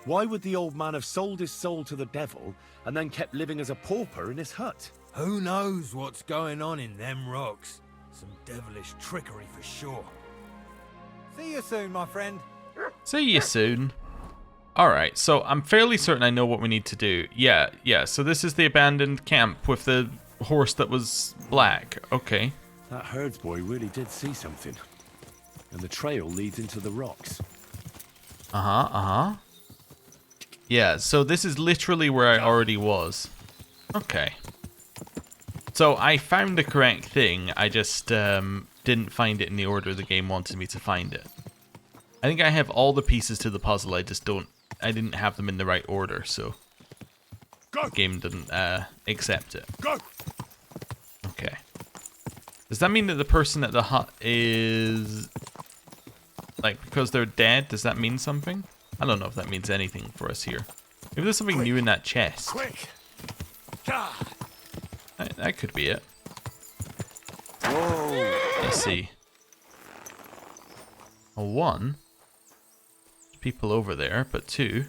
Why would the old man have sold his soul to the devil and then kept living as a pauper in his hut? Who knows what's going on in them rocks? Some devilish trickery for sure. See you soon, my friend. See you soon. Alright, so I'm fairly certain I know what we need to do. Yeah, so this is the abandoned camp with the horse that was black. Okay. That herdsboy really did see something. And the trail leads into the rocks. Yeah, so this is literally where I already was. Okay. So I found the correct thing, I just didn't find it in the order the game wanted me to find it. I think I have all the pieces to the puzzle, I didn't have them in the right order, so the game didn't accept it. Okay. Does that mean that the person at the hut is... like, because they're dead, does that mean something? I don't know if that means anything for us here. Maybe there's something new in that chest. That could be it. Whoa. Let's see. Well, 1, there's people over there, but 2,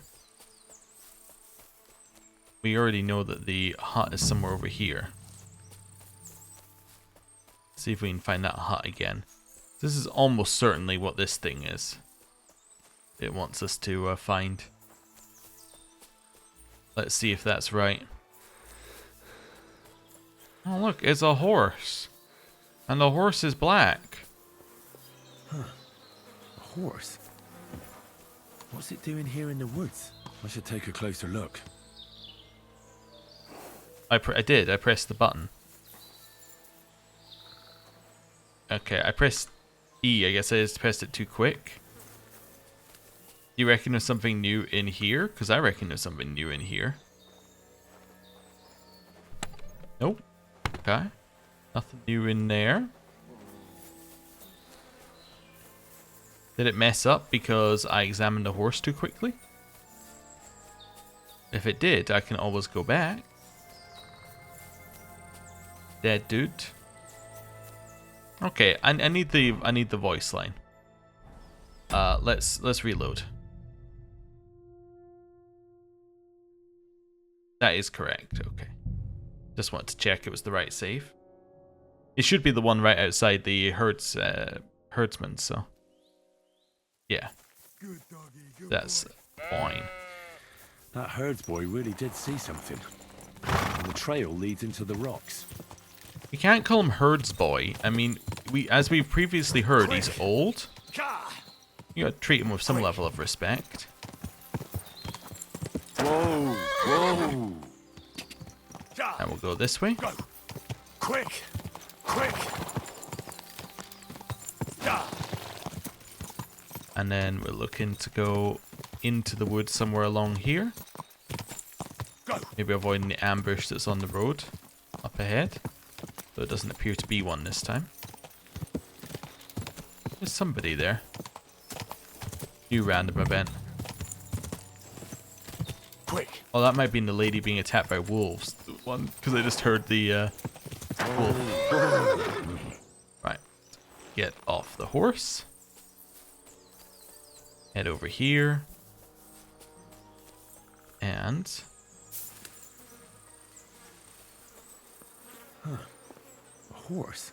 we already know that the hut is somewhere over here. Let's see if we can find that hut again. This is almost certainly what this thing is. It wants us to find. Let's see if that's right. Oh look, it's a horse. And the horse is black. Huh. A horse? What's it doing here in the woods? I should take a closer look. I did. I pressed the button. Okay, I pressed E. I guess I just pressed it too quick. You reckon there's something new in here? Because I reckon there's something new in here. Nope. Okay. Nothing new in there. Did it mess up because I examined the horse too quickly? If it did, I can always go back. Dead dude. Okay, I need the voice line. Let's reload. That is correct. Okay. Just wanted to check it was the right save. It should be the one right outside the herdsman, so yeah. That's fine. That herdsboy really did see something. And the trail leads into the rocks. We can't call him herdsboy. I mean, as we previously heard, he's old. You gotta treat him with some level of respect. Whoa! Whoa! And we'll go this way. Quick! And then we're looking to go into the woods somewhere along here. Maybe avoiding the ambush that's on the road up ahead. Though it doesn't appear to be one this time. There's somebody there. New random event. Quick! Oh, that might be the lady being attacked by wolves. One, because I just heard the wolf. Right. Get off the horse. Head over here. And... Huh. A horse?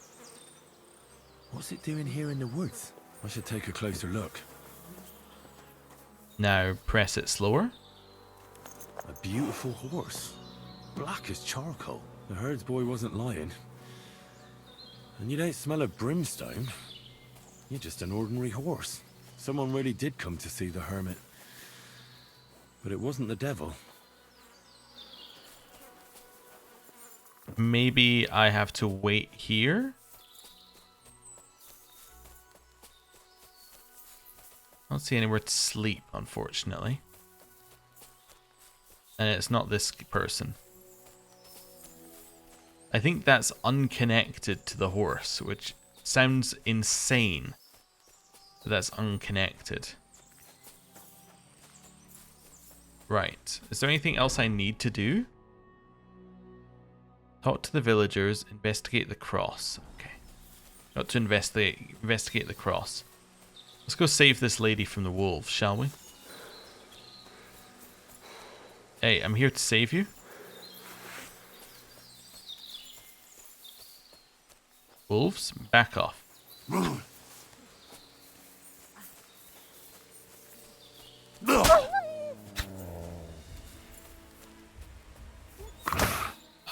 What's it doing here in the woods? I should take a closer look. now press it slower. A beautiful horse. Black as charcoal. The herdsboy wasn't lying. And you don't smell of brimstone. You're just an ordinary horse. Someone really did come to see the hermit. But it wasn't the devil. Maybe I have to wait here? I don't see anywhere to sleep, unfortunately. And it's not this person. I think that's unconnected to the horse, which sounds insane. But that's unconnected. Right. Is there anything else I need to do? Talk to the villagers, investigate the cross. Okay. Got to investigate the cross. Let's go save this lady from the wolves, shall we? Hey, I'm here to save you. Wolves, back off.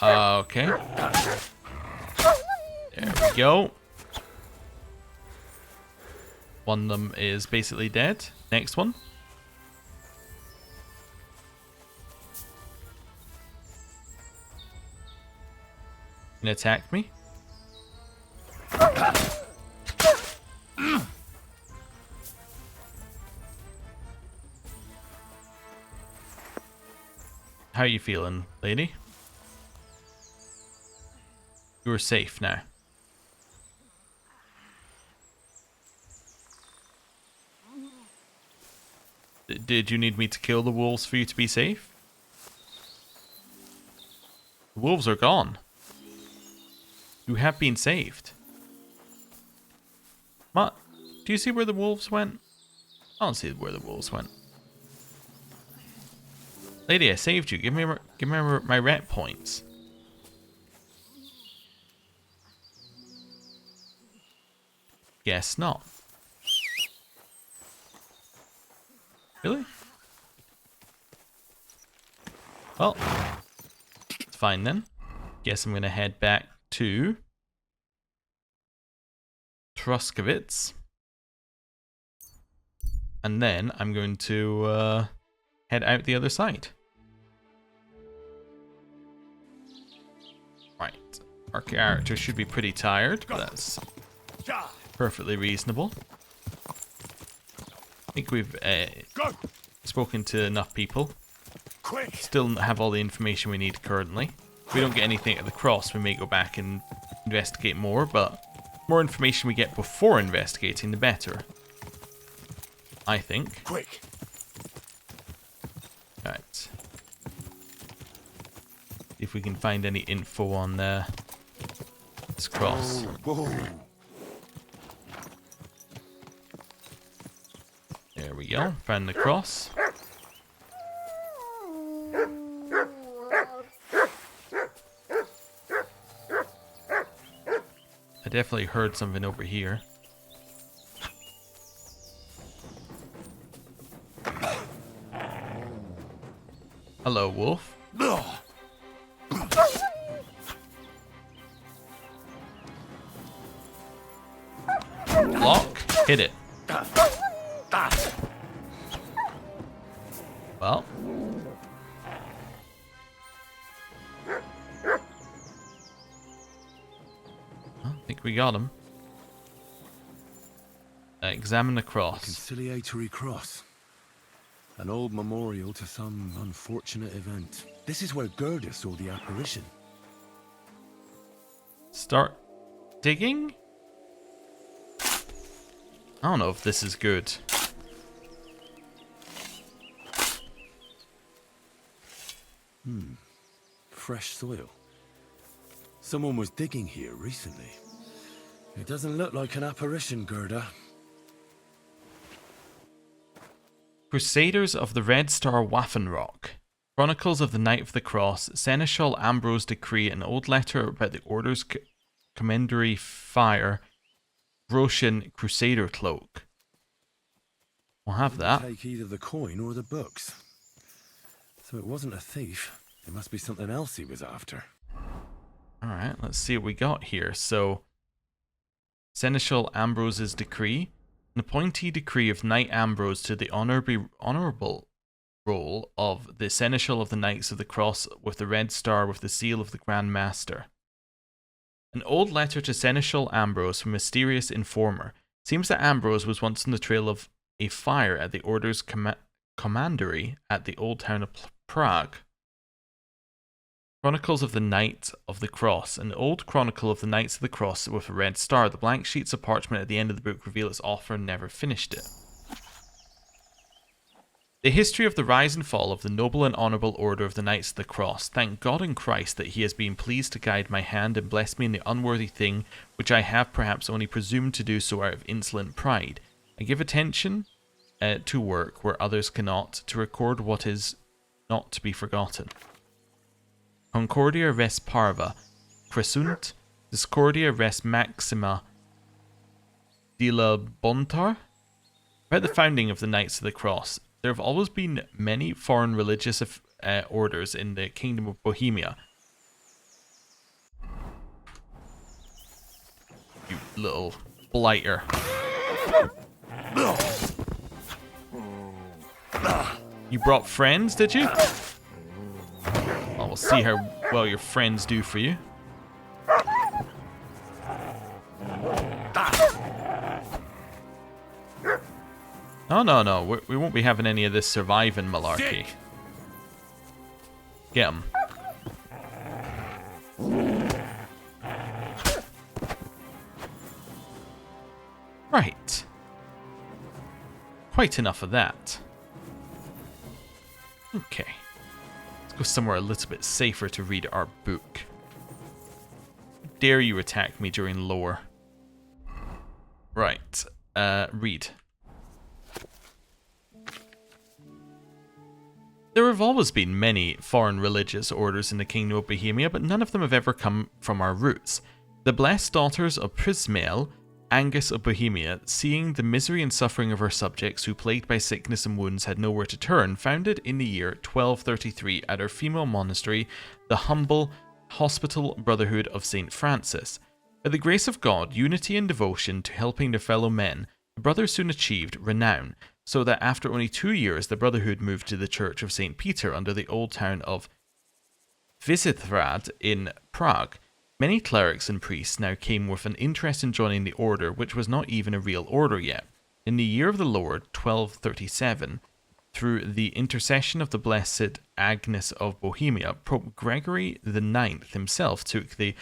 Okay. There we go. One of them is basically dead. Next one. Can attack me. How are you feeling, lady? You're safe now. Did you need me to kill the wolves for you to be safe? The wolves are gone. You have been saved. What? Do you see where the wolves went? I don't see where the wolves went. Lady, I saved you. Give me my rep points. Guess not. Really? Well, it's fine then. Guess I'm gonna head back to Troskowitz. And then I'm going to head out the other side. Right. Our character should be pretty tired, but that's perfectly reasonable. I think we've spoken to enough people. Still don't have all the information we need currently. If we don't get anything at the cross, we may go back and investigate more, but the more information we get before investigating, the better. I think. Quick. Right. See if we can find any info on this cross. Whoa. There we go. Found the cross. I definitely heard something over here. Hello, wolf. Block. Hit it. Well. I think we got him. Examine the cross. Conciliatory cross. An old memorial to some unfortunate event. This is where Gerda saw the apparition. Start digging? I don't know if this is good. Fresh soil. Someone was digging here recently. It doesn't look like an apparition, Gerda. Crusaders of the Red Star Waffenrock. Chronicles of the Night of the Cross. Seneschal Ambrose Decree. An old letter about the Order's Commendatory Fire. Roshan Crusader Cloak. We'll have that. Take either the coin or the books. So it wasn't a thief. It must be something else he was after. Alright, let's see what we got here. So, Seneschal Ambrose's Decree. An appointee decree of Knight Ambrose to the honourable role of the Seneschal of the Knights of the Cross with the Red Star with the seal of the Grand Master. An old letter to Seneschal Ambrose from mysterious informer. Seems that Ambrose was once on the trail of a fire at the Order's commandery at the old town of Prague. Chronicles of the Knight of the Cross. An old chronicle of the Knights of the Cross with a red star. The blank sheets of parchment at the end of the book reveal its author never finished it. The history of the rise and fall of the noble and honourable order of the Knights of the Cross. Thank God in Christ that he has been pleased to guide my hand and bless me in the unworthy thing which I have perhaps only presumed to do so out of insolent pride. I give attention to work where others cannot, to record what is not to be forgotten. Concordia res parva, crescunt, discordia res maxima dilabuntur. About the founding of the Knights of the Cross, there have always been many foreign religious orders in the Kingdom of Bohemia. You little blighter. You brought friends, did you? Well, we'll see how well your friends do for you. No. We won't be having any of this surviving malarkey. Get him. Right. Quite enough of that. Okay. Let's go somewhere a little bit safer to read our book. How dare you attack me during lore? Right. Read. There have always been many foreign religious orders in the Kingdom of Bohemia, but none of them have ever come from our roots. The blessed daughters of Prismael, Angus of Bohemia, seeing the misery and suffering of her subjects who, plagued by sickness and wounds, had nowhere to turn, founded in the year 1233 at her female monastery the humble Hospital Brotherhood of St. Francis. By the grace of God, unity and devotion to helping their fellow men, the brothers soon achieved renown, so that after only 2 years the Brotherhood moved to the Church of St. Peter under the old town of Vyšehrad in Prague. Many clerics and priests now came with an interest in joining the order, which was not even a real order yet. In the year of the Lord, 1237, through the intercession of the Blessed Agnes of Bohemia, Pope Gregory IX himself took the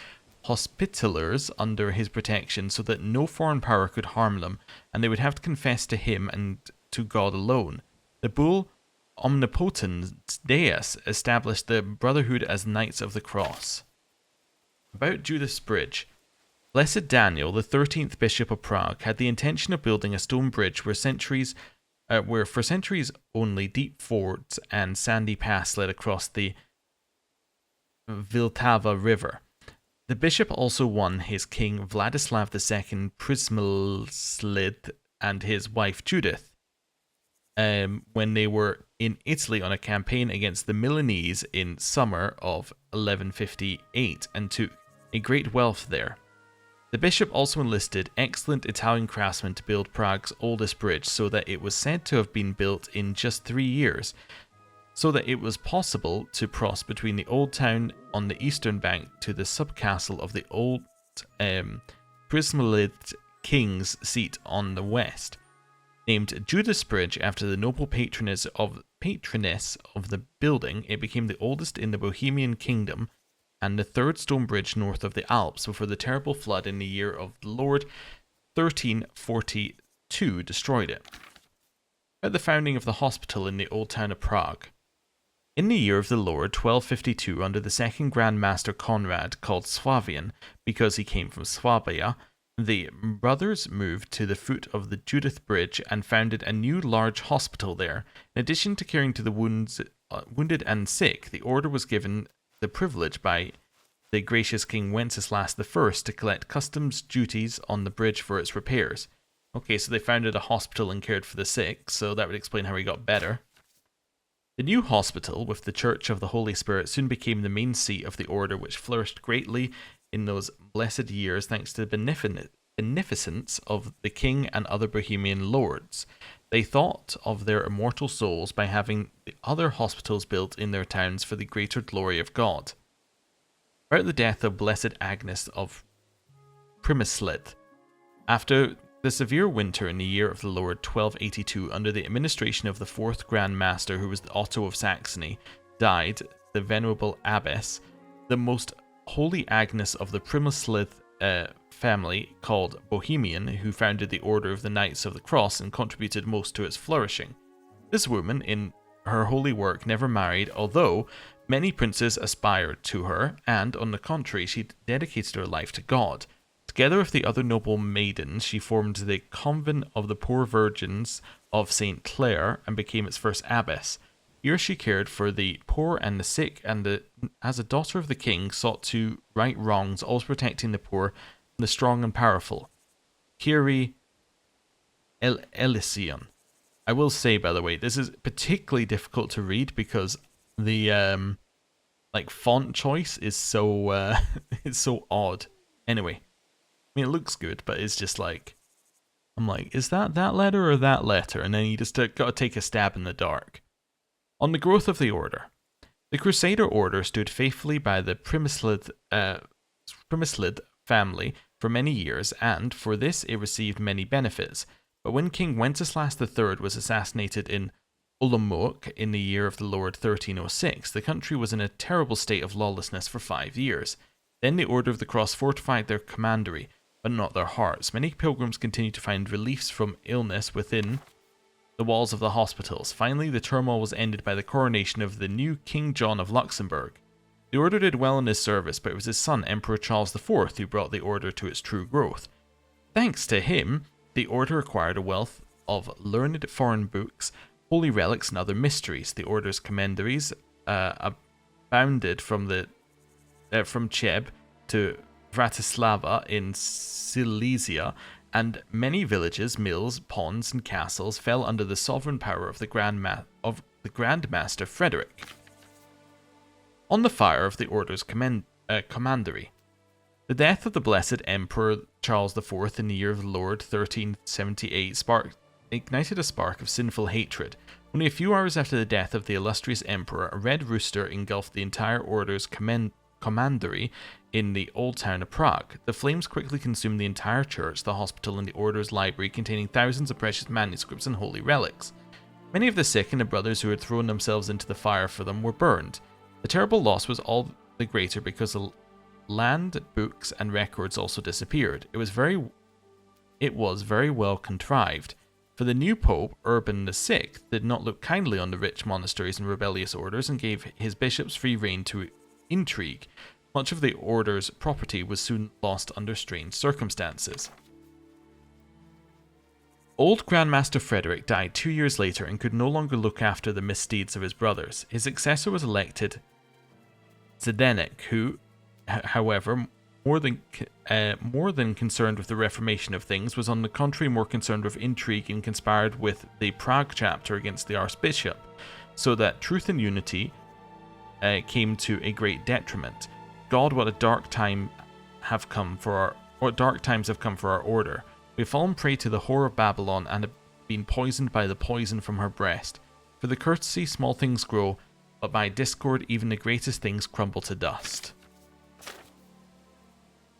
Hospitallers under his protection so that no foreign power could harm them, and they would have to confess to him and to God alone. The bull Omnipotens Deus established the Brotherhood as Knights of the Cross. About Judas Bridge. Blessed Daniel, the 13th Bishop of Prague, had the intention of building a stone bridge where for centuries only deep fords and sandy paths led across the Vltava River. The bishop also won his king Vladislav II Prismaslid and his wife Judith when they were in Italy on a campaign against the Milanese in summer of 1158 and took a great wealth there. The bishop also enlisted excellent Italian craftsmen to build Prague's oldest bridge, so that it was said to have been built in just 3 years, so that it was possible to cross between the old town on the eastern bank to the subcastle of the old Prismalid king's seat on the west. Named Judas Bridge after the noble patroness of the building, it became the oldest in the Bohemian kingdom and the third stone bridge north of the Alps before the terrible flood in the year of the Lord 1342 destroyed it. At the founding of the hospital in the old town of Prague. In the year of the Lord 1252, under the second Grand Master Conrad, called Swabian because he came from Swabia, the brothers moved to the foot of the Judith Bridge and founded a new large hospital there. In addition to caring to the wounded and sick, the order was given the privilege by the gracious King Wenceslas I to collect customs duties on the bridge for its repairs. Okay, so they founded a hospital and cared for the sick, so that would explain how he got better. The new hospital, with the Church of the Holy Spirit, soon became the main seat of the order, which flourished greatly in those blessed years thanks to the beneficence of the king and other Bohemian lords. They thought of their immortal souls by having the other hospitals built in their towns for the greater glory of God. About the death of Blessed Agnes of Primislid. After the severe winter in the year of the Lord 1282, under the administration of the fourth Grand Master, who was Otto of Saxony, died the venerable abbess, the most holy Agnes of the Primislid family, called Bohemian, who founded the Order of the Knights of the Cross and contributed most to its flourishing. This woman, in her holy work, never married, although many princes aspired to her, and, on the contrary, she dedicated her life to God. Together with the other noble maidens, she formed the Convent of the Poor Virgins of St. Clare and became its first abbess. Here she cared for the poor and the sick, and as a daughter of the king, sought to right wrongs, always protecting the poor and the strong and powerful. Kyrie Elysion. I will say, by the way, this is particularly difficult to read because the like font choice is so it's so odd. Anyway, I mean it looks good, but it's just like I'm like, is that letter or that letter? And then you just got to take a stab in the dark. On the growth of the order. The Crusader Order stood faithfully by the Primislid family for many years, and for this it received many benefits. But when King Wenceslas III was assassinated in Olomouc in the year of the Lord 1306, the country was in a terrible state of lawlessness for 5 years. Then the Order of the Cross fortified their commandery, but not their hearts. Many pilgrims continued to find reliefs from illness within the walls of the hospitals. Finally, the turmoil was ended by the coronation of the new King John of Luxembourg. The order did well in his service, but it was his son, Emperor Charles IV, who brought the order to its true growth. Thanks to him, the order acquired a wealth of learned foreign books, holy relics, and other mysteries. The order's commanderies abounded from Cheb to Vratislava in Silesia, and many villages, mills, ponds, and castles fell under the sovereign power of the Grand Master Frederick. On the fire of the order's commandery. The death of the blessed Emperor Charles IV in the year of the Lord 1378 ignited a spark of sinful hatred. Only a few hours after the death of the illustrious emperor, a red rooster engulfed the entire order's commandery in the old town of Prague. The flames quickly consumed the entire church, the hospital, and the order's library, containing thousands of precious manuscripts and holy relics. Many of the sick and the brothers who had thrown themselves into the fire for them were burned. The terrible loss was all the greater because the land, books, and records also disappeared. It was very well contrived, for the new Pope, Urban VI, did not look kindly on the rich monasteries and rebellious orders and gave his bishops free rein to intrigue. Much of the order's property was soon lost under strange circumstances. Old Grandmaster Frederick died 2 years later and could no longer look after the misdeeds of his brothers. His successor was elected Zdenek, who, however, more than concerned with the reformation of things, was on the contrary more concerned with intrigue and conspired with the Prague chapter against the archbishop, so that truth and unity came to a great detriment. God, what dark times have come for our order. We have fallen prey to the whore of Babylon and have been poisoned by the poison from her breast. For the courtesy small things grow, but by discord even the greatest things crumble to dust.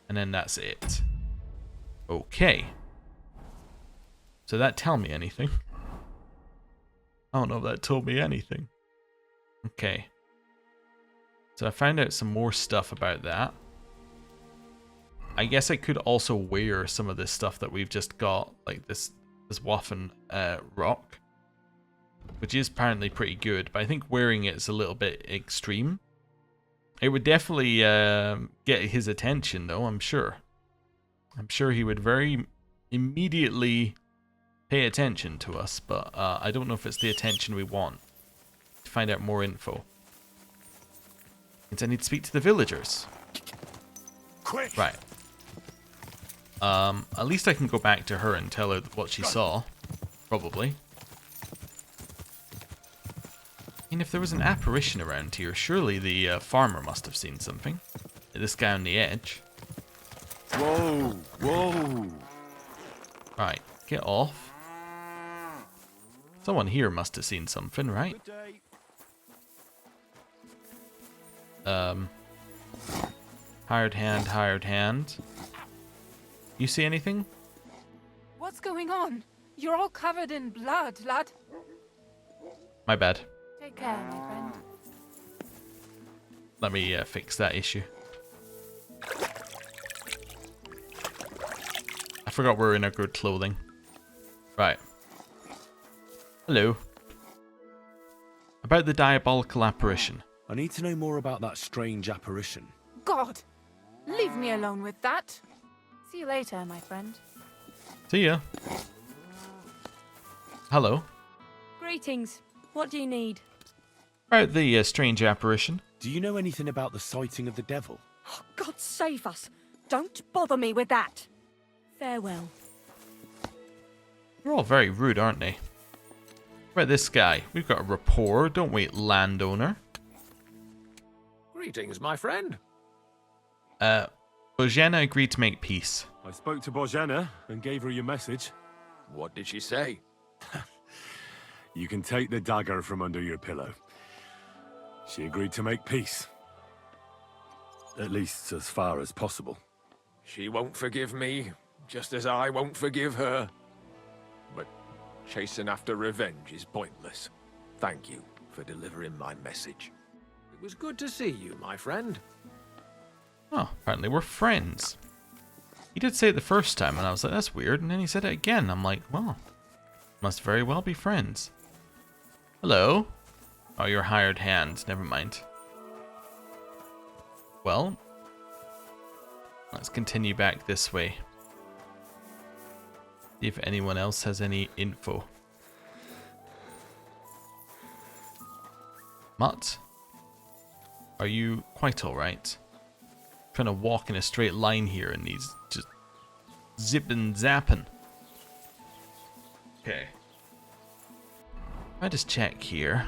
And then that's it. Okay. So that tell me anything? I don't know if that told me anything. Okay. So I found out some more stuff about that. I guess I could also wear some of this stuff that we've just got, like this Waffen rock, which is apparently pretty good, but I think wearing it is a little bit extreme. It would definitely get his attention, though, I'm sure. I'm sure he would very immediately pay attention to us, but I don't know if it's the attention we want. To find out more info. Means I need to speak to the villagers. Quick! Right. At least I can go back to her and tell her what she saw. Probably. And if there was an apparition around here, surely the farmer must have seen something. This guy on the edge. Whoa! Whoa! Right, get off. Someone here must have seen something, right? Hired hand. You see anything? What's going on? You're all covered in blood, lad. My bad. Take care, my friend. Let me fix that issue. I forgot we're in our good clothing. Right. Hello. About the diabolical apparition. I need to know more about that strange apparition. God! Leave me alone with that. See you later, my friend. See ya. Hello. Greetings. What do you need? About the strange apparition. Do you know anything about the sighting of the devil? Oh, God save us. Don't bother me with that. Farewell. They're all very rude, aren't they? About this guy. We've got a rapport, don't we, landowner? Greetings, my friend. Bojana agreed to make peace. I spoke to Bojana and gave her your message. What did she say? You can take the dagger from under your pillow. She agreed to make peace. At least as far as possible. She won't forgive me, just as I won't forgive her. But chasing after revenge is pointless. Thank you for delivering my message. It was good to see you, my friend. Oh, apparently we're friends. He did say it the first time, and I was like, that's weird. And then he said it again. I'm like, well, must very well be friends. Hello? Oh, you're hired hand. Never mind. Well, let's continue back this way. See if anyone else has any info. Mutt? Are you quite alright? Trying to walk in a straight line here and he's just zipping zapping. Okay. I just check here.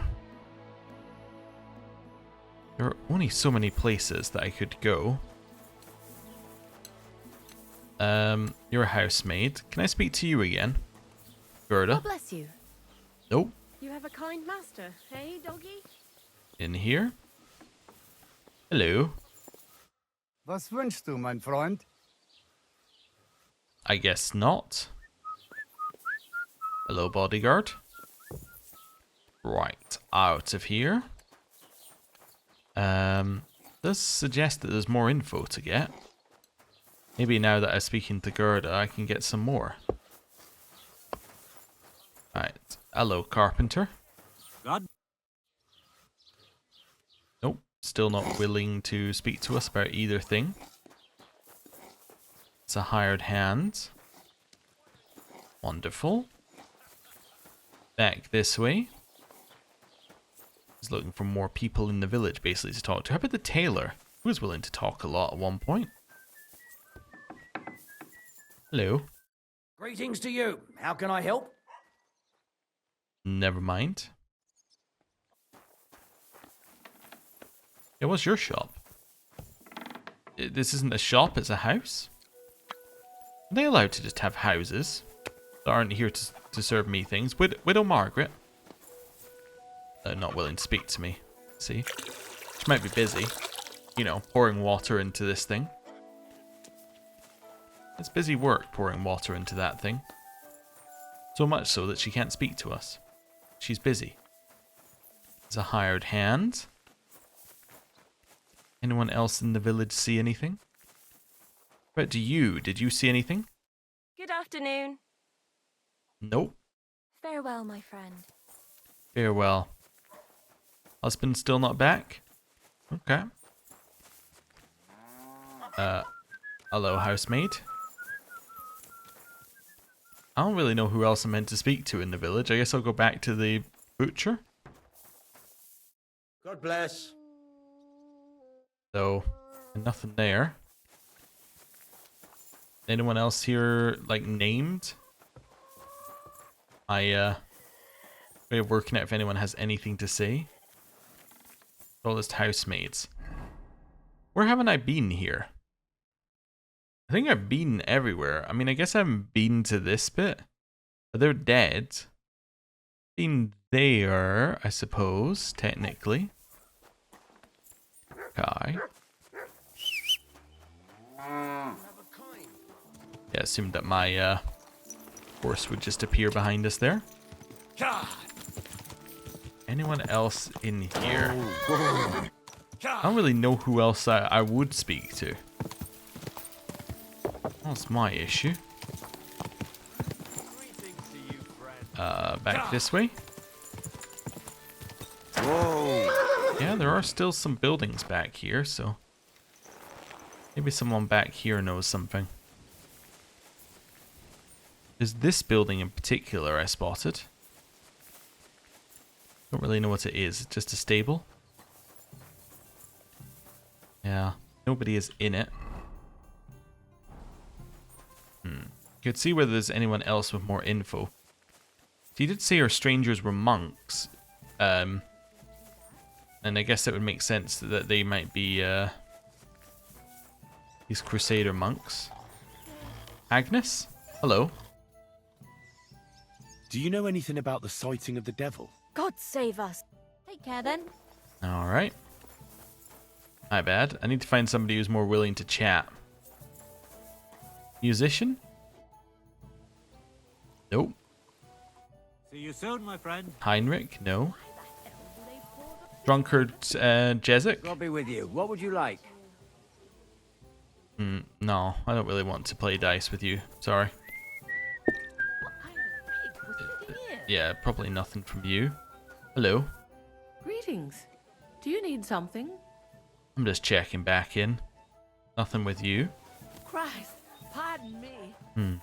There are only so many places that I could go. You're a housemaid. Can I speak to you again? Gerda? God bless you. Nope. You have a kind master, hey, doggy? In here? Hello. Was wünschst du, mein Freund? I guess not. Hello, bodyguard. Right, out of here. Does suggest that there's more info to get. Maybe now that I'm speaking to Gerda, I can get some more. Right, hello, carpenter. God. Nope, still not willing to speak to us about either thing. It's a hired hand. Wonderful. Back this way. He's looking for more people in the village, basically, to talk to. How about the tailor? Who was willing to talk a lot at one point? Hello. Greetings to you. How can I help? Never mind. It was your shop. This isn't a shop, it's a house? Are they allowed to just have houses that aren't here to serve me things? Widow Margaret? They're not willing to speak to me. See? She might be busy. You know, pouring water into this thing. It's busy work pouring water into that thing. So much so that she can't speak to us. She's busy. It's a hired hand. Anyone else in the village see anything? But do you? Did you see anything? Good afternoon. Nope. Farewell, my friend. Farewell. Husband still not back? Okay. Hello, housemaid. I don't really know who else I'm meant to speak to in the village. I guess I'll go back to the butcher. God bless. So, nothing there. Anyone else here, like, named? Way of working out if anyone has anything to say. All just housemaids. Where haven't I been here? I think I've been everywhere. I mean, I guess I haven't been to this bit. But they're dead. Been there, I suppose, technically. Okay. Yeah, assumed that my horse would just appear behind us there. Anyone else in here? I don't really know who else I would speak to. That's my issue. Back this way. Whoa. Yeah, there are still some buildings back here, so maybe someone back here knows something. There's this building in particular I spotted. Don't really know what it is. Just a stable. Yeah, nobody is in it. Could see whether there's anyone else with more info. He did say our strangers were monks. And I guess it would make sense that they might be these crusader monks. Agnes? Hello. Do you know anything about the sighting of the devil? God save us. Take care then. Alright. My bad. I need to find somebody who's more willing to chat. Musician? Nope. See you soon, my friend. Heinrich? No. Drunkard Jezik? I'll be with you. What would you like? No, I don't really want to play dice with you. Sorry. Yeah, probably nothing from you. Hello. Greetings. Do you need something? I'm just checking back in. Nothing with you. Christ, pardon me.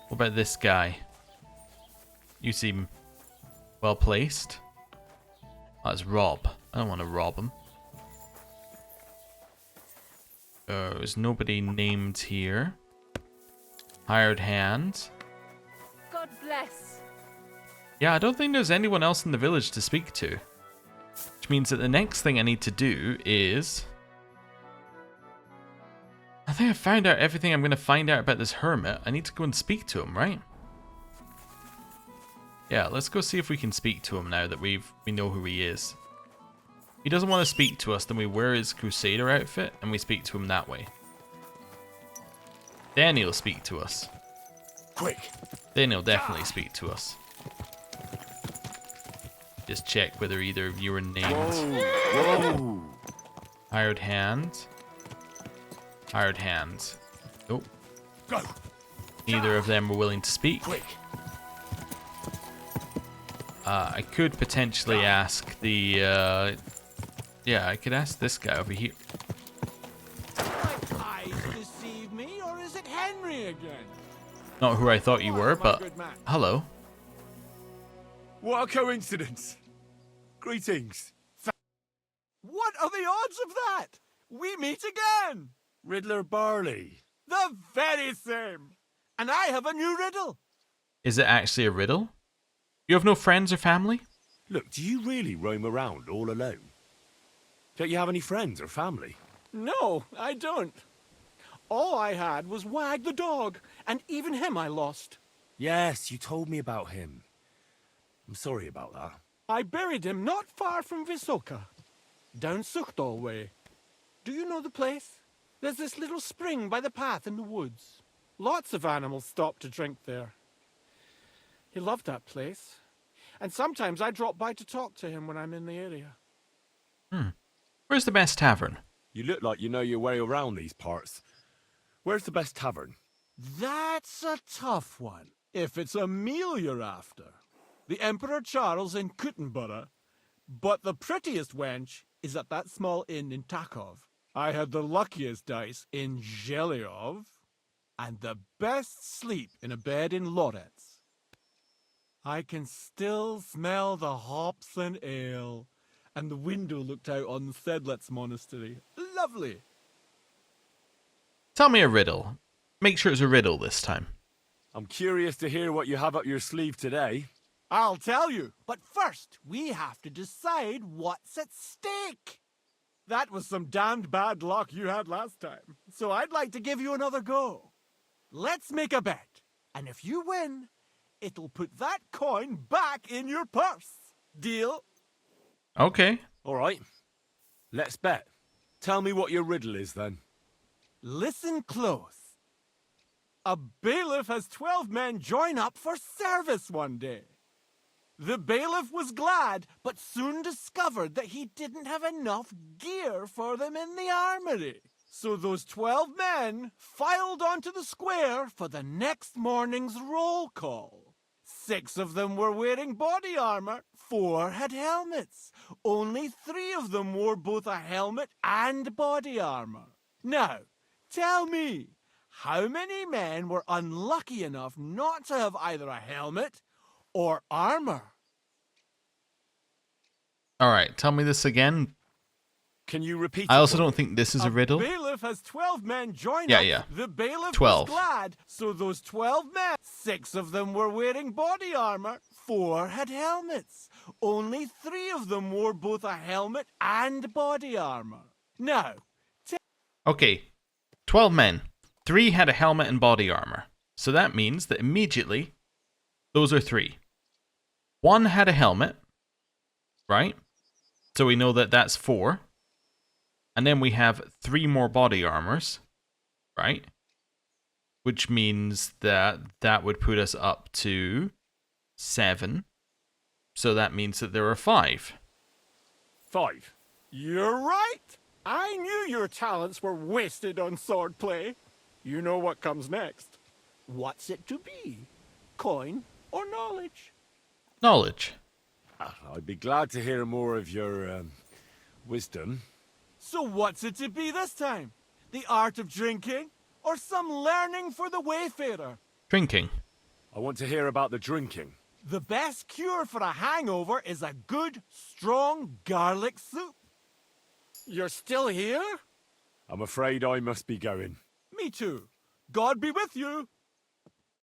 What about this guy? You seem well placed. Oh, it's Rob. I don't want to rob him. There's nobody named here. Hired hand. God bless. Yeah, I don't think there's anyone else in the village to speak to. Which means that the next thing I need to do is... I think I found out everything I'm going to find out about this hermit. I need to go and speak to him, right? Yeah, let's go see if we can speak to him now that we know who he is. If he doesn't want to speak to us, then we wear his crusader outfit and we speak to him that way. Then he'll speak to us. Quick! Then he'll definitely speak to us. Just check whether either of you are named. Whoa! Hired hand. Hired hand. Nope. Go! Neither of them were willing to speak. Quick! I could potentially ask the, yeah, I could ask this guy over here. My eyes deceive me, or is it Henry again? Not who I thought you were, but hello. What a coincidence! Greetings. What are the odds of that? We meet again! Riddler Barley. The very same! And I have a new riddle. Is it actually a riddle? You have no friends or family? Look, do you really roam around all alone? Don't you have any friends or family? No, I don't. All I had was Wag the dog, and even him I lost. Yes, you told me about him. I'm sorry about that. I buried him not far from Visoka, down Suchdal way. Do you know the place? There's this little spring by the path in the woods. Lots of animals stop to drink there. He loved that place, and sometimes I drop by to talk to him when I'm in the area. Where's the best tavern? You look like you know your way around these parts. Where's the best tavern? That's a tough one, if it's a meal you're after. The Emperor Charles in Kuttenborough, but the prettiest wench is at that small inn in Takov. I had the luckiest dice in Zhelyov, and the best sleep in a bed in Lorets. I can still smell the hops and ale, and the window looked out on Sedlet's monastery. Lovely. Tell me a riddle. Make sure it's a riddle this time. I'm curious to hear what you have up your sleeve today. I'll tell you, but first we have to decide what's at stake. That was some damned bad luck you had last time, so I'd like to give you another go. Let's make a bet, and if you win, it'll put that coin back in your purse. Deal? Okay. All right. Let's bet. Tell me what your riddle is then. Listen close. A bailiff has 12 men join up for service one day. The bailiff was glad, but soon discovered that he didn't have enough gear for them in the armory. So those 12 men filed onto the square for the next morning's roll call. 6 of them were wearing body armor, 4 had helmets. Only 3 of them wore both a helmet and body armor. Now, tell me, how many men were unlucky enough not to have either a helmet or armor? Alright, tell me this again. Can you repeat I it also for me? don't think this is a riddle. Bailiff has 12 men join Yeah, up. yeah. The bailiff 12. was glad, so those 12 men, 6 of them were wearing body armor, 4 had helmets. Only 3 of them wore both a helmet and body armor. Now, Okay, 12 men. 3 had a helmet and body armor. So that means that immediately, those are 3. 1 had a helmet, right? So we know that that's 4. And then we have 3 more body armors, right? Which means that that would put us up to 7. So that means that there are 5. 5. You're right. I knew your talents were wasted on swordplay. You know what comes next. What's it to be? Coin or knowledge? Knowledge. I'd be glad to hear more of your wisdom. So what's it to be this time? The art of drinking? Or some learning for the wayfarer? Drinking. I want to hear about the drinking. The best cure for a hangover is a good, strong garlic soup. You're still here? I'm afraid I must be going. Me too. God be with you.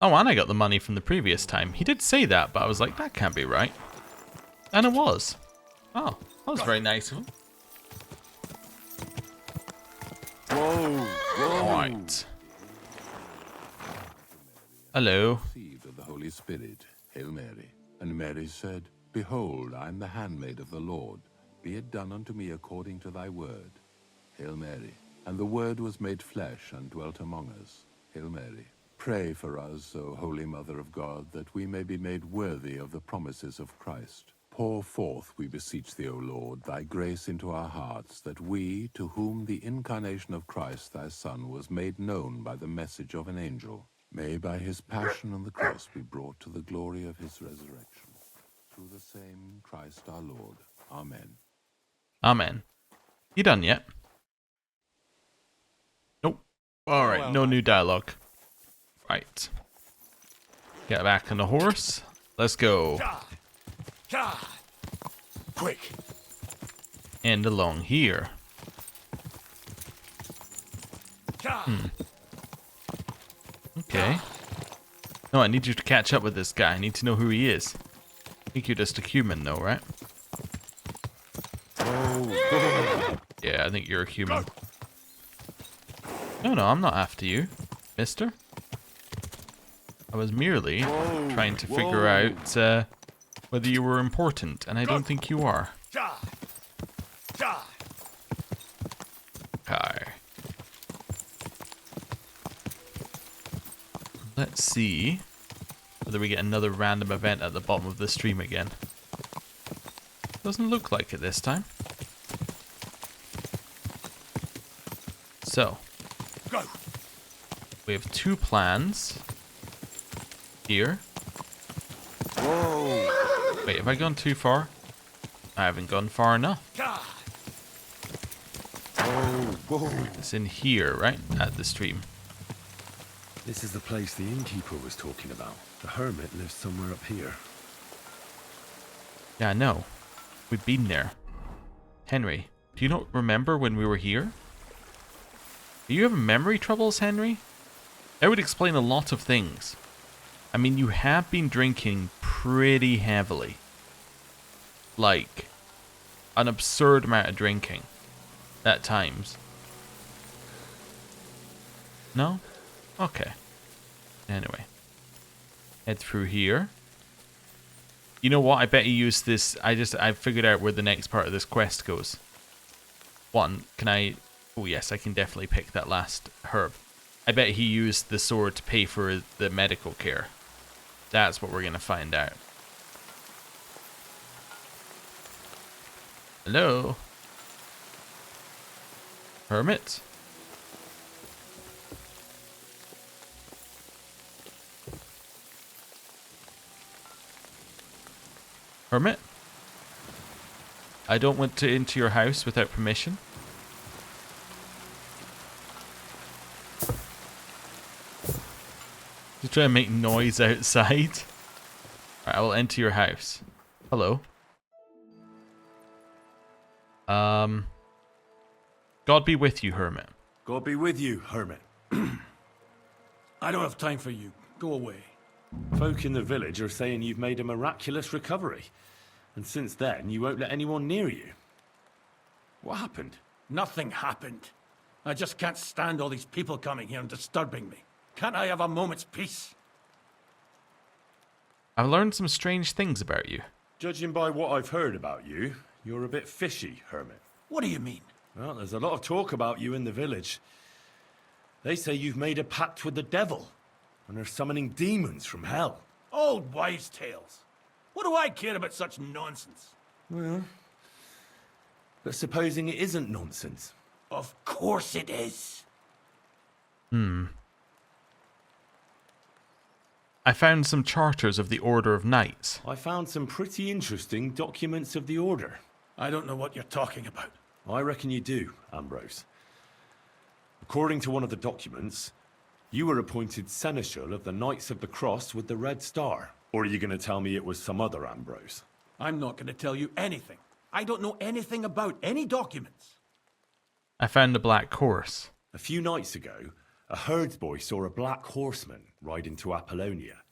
Oh, and I got the money from the previous time. He did say that, but I was like, that can't be right. And it was. Oh, that was very nice of him. Whoa, whoa. Alright. Hello. Conceived of the Holy Spirit, Hail Mary. And Mary said, Behold, I am the handmaid of the Lord. Be it done unto me according to thy word. Hail Mary. And the Word was made flesh and dwelt among us. Hail Mary. Pray for us, O Holy Mother of God, that we may be made worthy of the promises of Christ. Pour forth, we beseech thee, O Lord, thy grace into our hearts, that we, to whom the incarnation of Christ thy Son was made known by the message of an angel, may by his passion on the cross be brought to the glory of his resurrection. Through the same Christ our Lord. Amen. Amen. You done yet? Nope. Alright, no new dialogue. Right. Get back on the horse. Let's go. Quick. And along here. Okay. No, I need you to catch up with this guy. I need to know who he is. I think you're just a human though, right? Yeah, I think you're a human. No, I'm not after you, mister. I was merely trying to figure out whether you were important, and I don't think you are. Okay. Let's see whether we get another random event at the bottom of the stream again. Doesn't look like it this time. So, we have 2 plans here. Whoa. Wait, have I gone too far? I haven't gone far enough. Whoa. It's in here, right? At the stream. This is the place the innkeeper was talking about. The hermit lives somewhere up here. Yeah, I know. We've been there. Henry, do you not remember when we were here? Do you have memory troubles, Henry? That would explain a lot of things. I mean, you have been drinking pretty heavily. Like, an absurd amount of drinking. At times. No? Okay. Anyway. Head through here. You know what? I bet you used this. I figured out where the next part of this quest goes. One, can I... Oh yes, I can definitely pick that last herb. I bet he used the sword to pay for the medical care. That's what we're going to find out. Hello? Hermit? Hermit? I don't want to enter your house without permission. Just trying to make noise outside. Right, I will enter your house. Hello. God be with you, Hermit. God be with you, Hermit. I don't have time for you. Go away. Folk in the village are saying you've made a miraculous recovery. And since then, you won't let anyone near you. What happened? Nothing happened. I just can't stand all these people coming here and disturbing me. Can't I have a moment's peace? I've learned some strange things about you. Judging by what I've heard about you, you're a bit fishy, Hermit. What do you mean? Well, there's a lot of talk about you in the village. They say you've made a pact with the devil, and are summoning demons from hell. Old wives' tales. What do I care about such nonsense? Well, but supposing it isn't nonsense. Of course it is. I found some charters of the Order of Knights. I found some pretty interesting documents of the Order. I don't know what you're talking about. I reckon you do, Ambrose. According to one of the documents, you were appointed Seneschal of the Knights of the Cross with the Red Star. Or are you going to tell me it was some other Ambrose? I'm not going to tell you anything. I don't know anything about any documents. I found a black horse. A few nights ago, a herdsboy saw a black horseman ride into Apollonia.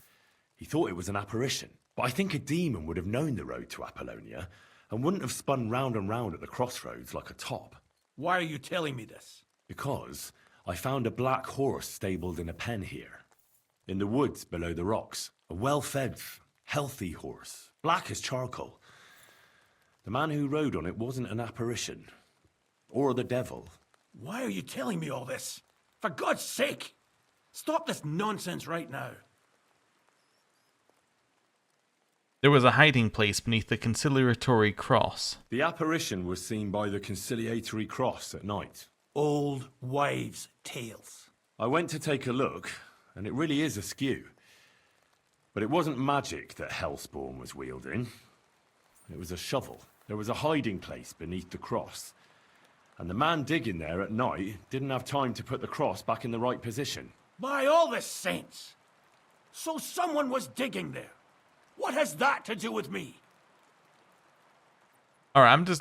He thought it was an apparition, but I think a demon would have known the road to Apollonia and wouldn't have spun round and round at the crossroads like a top. Why are you telling me this? Because I found a black horse stabled in a pen here. In the woods below the rocks. A well-fed, healthy horse. Black as charcoal. The man who rode on it wasn't an apparition. Or the devil. Why are you telling me all this? For God's sake! Stop this nonsense right now. There was a hiding place beneath the conciliatory cross. The apparition was seen by the conciliatory cross at night. Old wives' tales. I went to take a look, and it really is askew. But it wasn't magic that Hellspawn was wielding. It was a shovel. There was a hiding place beneath the cross. And the man digging there at night didn't have time to put the cross back in the right position. By all the saints! So someone was digging there. What has that to do with me? Alright,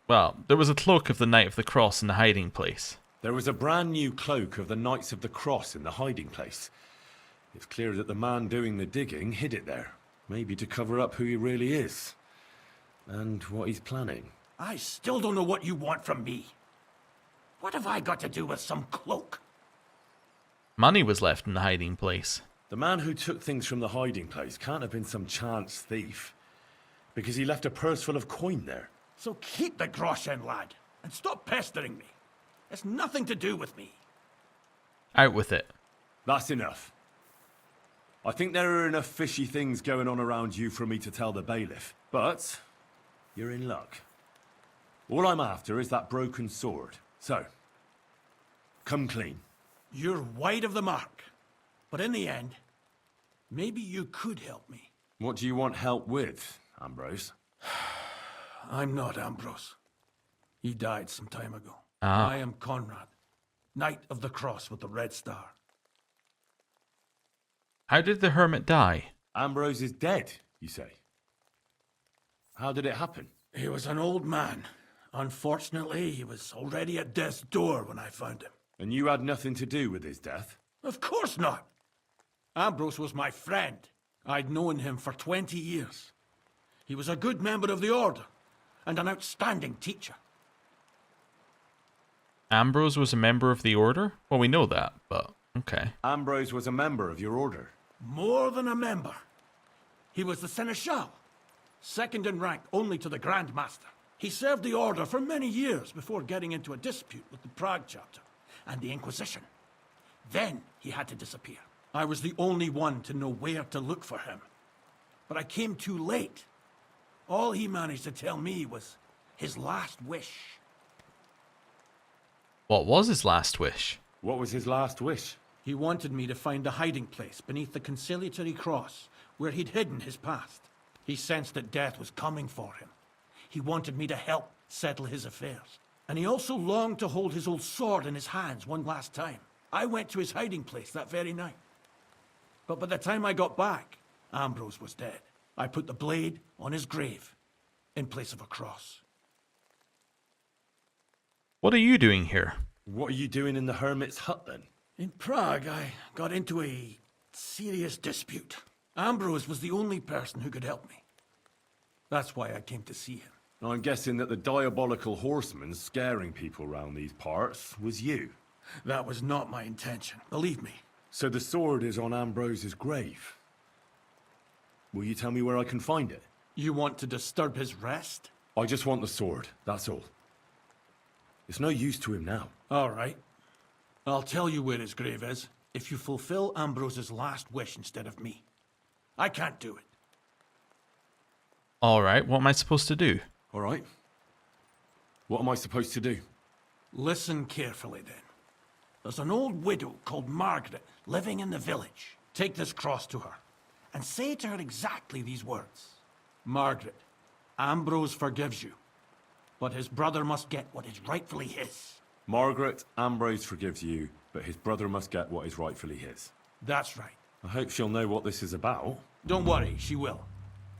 well, there was a cloak of the Knight of the Cross in the hiding place. There was a brand new cloak of the Knights of the Cross in the hiding place. It's clear that the man doing the digging hid it there. Maybe to cover up who he really is. And what he's planning. I still don't know what you want from me. What have I got to do with some cloak? Money was left in the hiding place. The man who took things from the hiding place can't have been some chance thief. Because he left a purse full of coin there. So keep the groschen, lad. And stop pestering me. It's nothing to do with me. Out with it. That's enough. I think there are enough fishy things going on around you for me to tell the bailiff. But you're in luck. All I'm after is that broken sword. So, come clean. You're wide of the mark. But in the end, maybe you could help me. What do you want help with, Ambrose? I'm not Ambrose. He died some time ago. Ah. I am Conrad, Knight of the Cross with the Red Star. How did the hermit die? Ambrose is dead, you say? How did it happen? He was an old man. Unfortunately, he was already at death's door when I found him. And you had nothing to do with his death? Of course not. Ambrose was my friend. I'd known him for 20 years. He was a good member of the Order, and an outstanding teacher. Ambrose was a member of the Order? Well, we know that, but okay. Ambrose was a member of your order? More than a member. He was the Seneschal, second in rank only to the Grand Master. He served the Order for many years before getting into a dispute with the Prague chapter and the Inquisition. Then he had to disappear. I was the only one to know where to look for him. But I came too late. All he managed to tell me was his last wish. What was his last wish? What was his last wish? He wanted me to find a hiding place beneath the conciliatory cross where he'd hidden his past. He sensed that death was coming for him. He wanted me to help settle his affairs. And he also longed to hold his old sword in his hands one last time. I went to his hiding place that very night. But by the time I got back, Ambrose was dead. I put the blade on his grave in place of a cross. What are you doing here? What are you doing in the Hermit's hut then? In Prague, I got into a serious dispute. Ambrose was the only person who could help me. That's why I came to see him. I'm guessing that the diabolical horseman scaring people round these parts was you. That was not my intention, believe me. So the sword is on Ambrose's grave. Will you tell me where I can find it? You want to disturb his rest? I just want the sword, that's all. It's no use to him now. All right. I'll tell you where his grave is, if you fulfill Ambrose's last wish instead of me. I can't do it. Alright, what am I supposed to do? Alright. What am I supposed to do? Listen carefully then. There's an old widow called Margaret living in the village. Take this cross to her and say to her exactly these words. Margaret, Ambrose forgives you, but his brother must get what is rightfully his. Margaret, Ambrose forgives you, but his brother must get what is rightfully his. That's right. I hope she'll know what this is about. Don't worry, she will.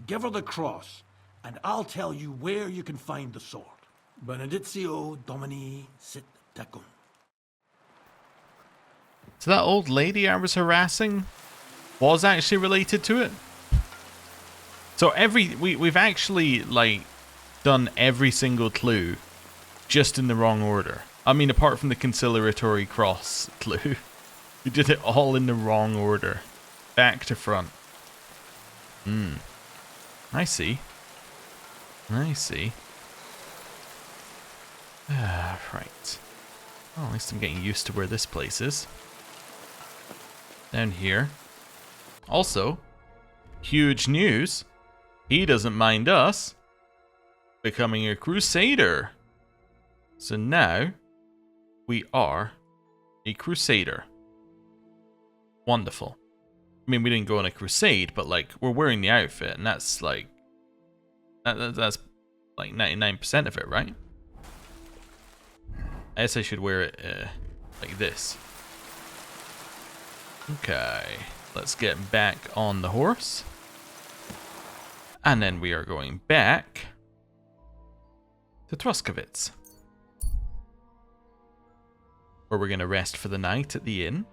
Give her the cross, and I'll tell you where you can find the sword. Benedictio Domini sit tecum. So that old lady I was harassing was actually related to it? So we've actually like done every single clue just in the wrong order. I mean, apart from the conciliatory cross clue. We did it all in the wrong order. Back to front. I see. I see. Right. Well, at least I'm getting used to where this place is. Down here. Also, huge news. He doesn't mind us becoming a crusader. So now, we are a crusader. Wonderful. I mean, we didn't go on a crusade, but like, we're wearing the outfit, and that's like, that's like 99% of it, right? I guess I should wear it like this. Okay, let's get back on the horse. And then we are going back to Troskowitz, where we're going to rest for the night at the inn.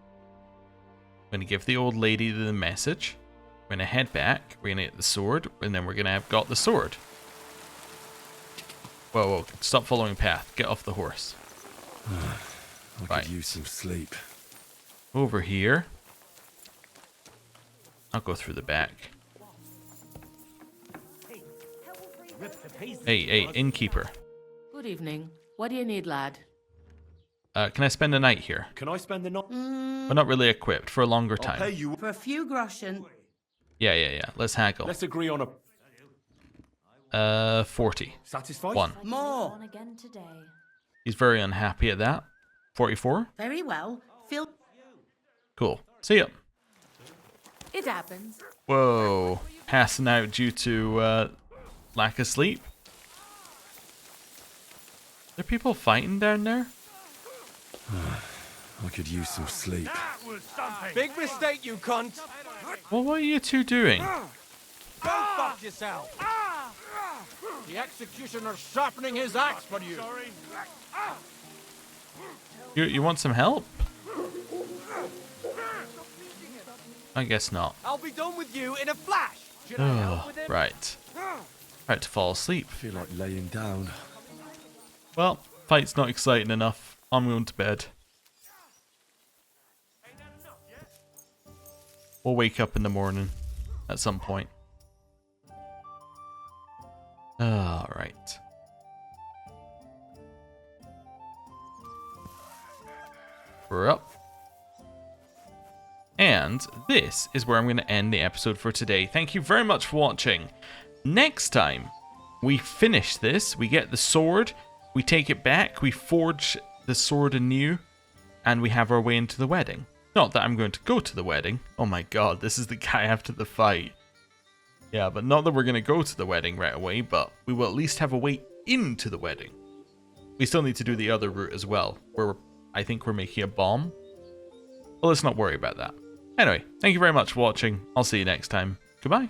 I'm going to give the old lady the message. We're going to head back. We're going to get the sword. And then we're going to have got the sword. Whoa, whoa. Stop following path. Get off the horse. I could use some sleep. Over here. I'll go through the back. Hey, innkeeper. Good evening. What do you need, lad? Can I spend a night here? Can I spend the night? We're not really equipped for a longer time. I'll pay you For a few groschen. Yeah. Let's haggle. Let's agree on a 40. Satisfied? 1. More. He's very unhappy at that. 44. Very well. Phil. Cool. See ya. It happens. Whoa. Passing out due to lack of sleep. Are there people fighting down there? I could use some sleep. Big mistake, you cunt! Well, what are you two doing? Go fuck yourself! The executioner's sharpening his axe for you. You want some help? I guess not. I'll be done with you in a flash. Oh, right. About to fall asleep. I feel like laying down. Well, fight's not exciting enough. I'm going to bed. We'll wake up in the morning at some point. Alright. We're up. And this is where I'm going to end the episode for today. Thank you very much for watching. Next time, we finish this. We get the sword. We take it back. We forge the sword anew. And we have our way into the wedding. Not that I'm going to go to the wedding. Oh my god, this is the guy after the fight. Yeah, but not that we're going to go to the wedding right away, but we will at least have a way into the wedding. We still need to do the other route as well, where I think we're making a bomb. But let's not worry about that. Anyway, thank you very much for watching. I'll see you next time. Goodbye.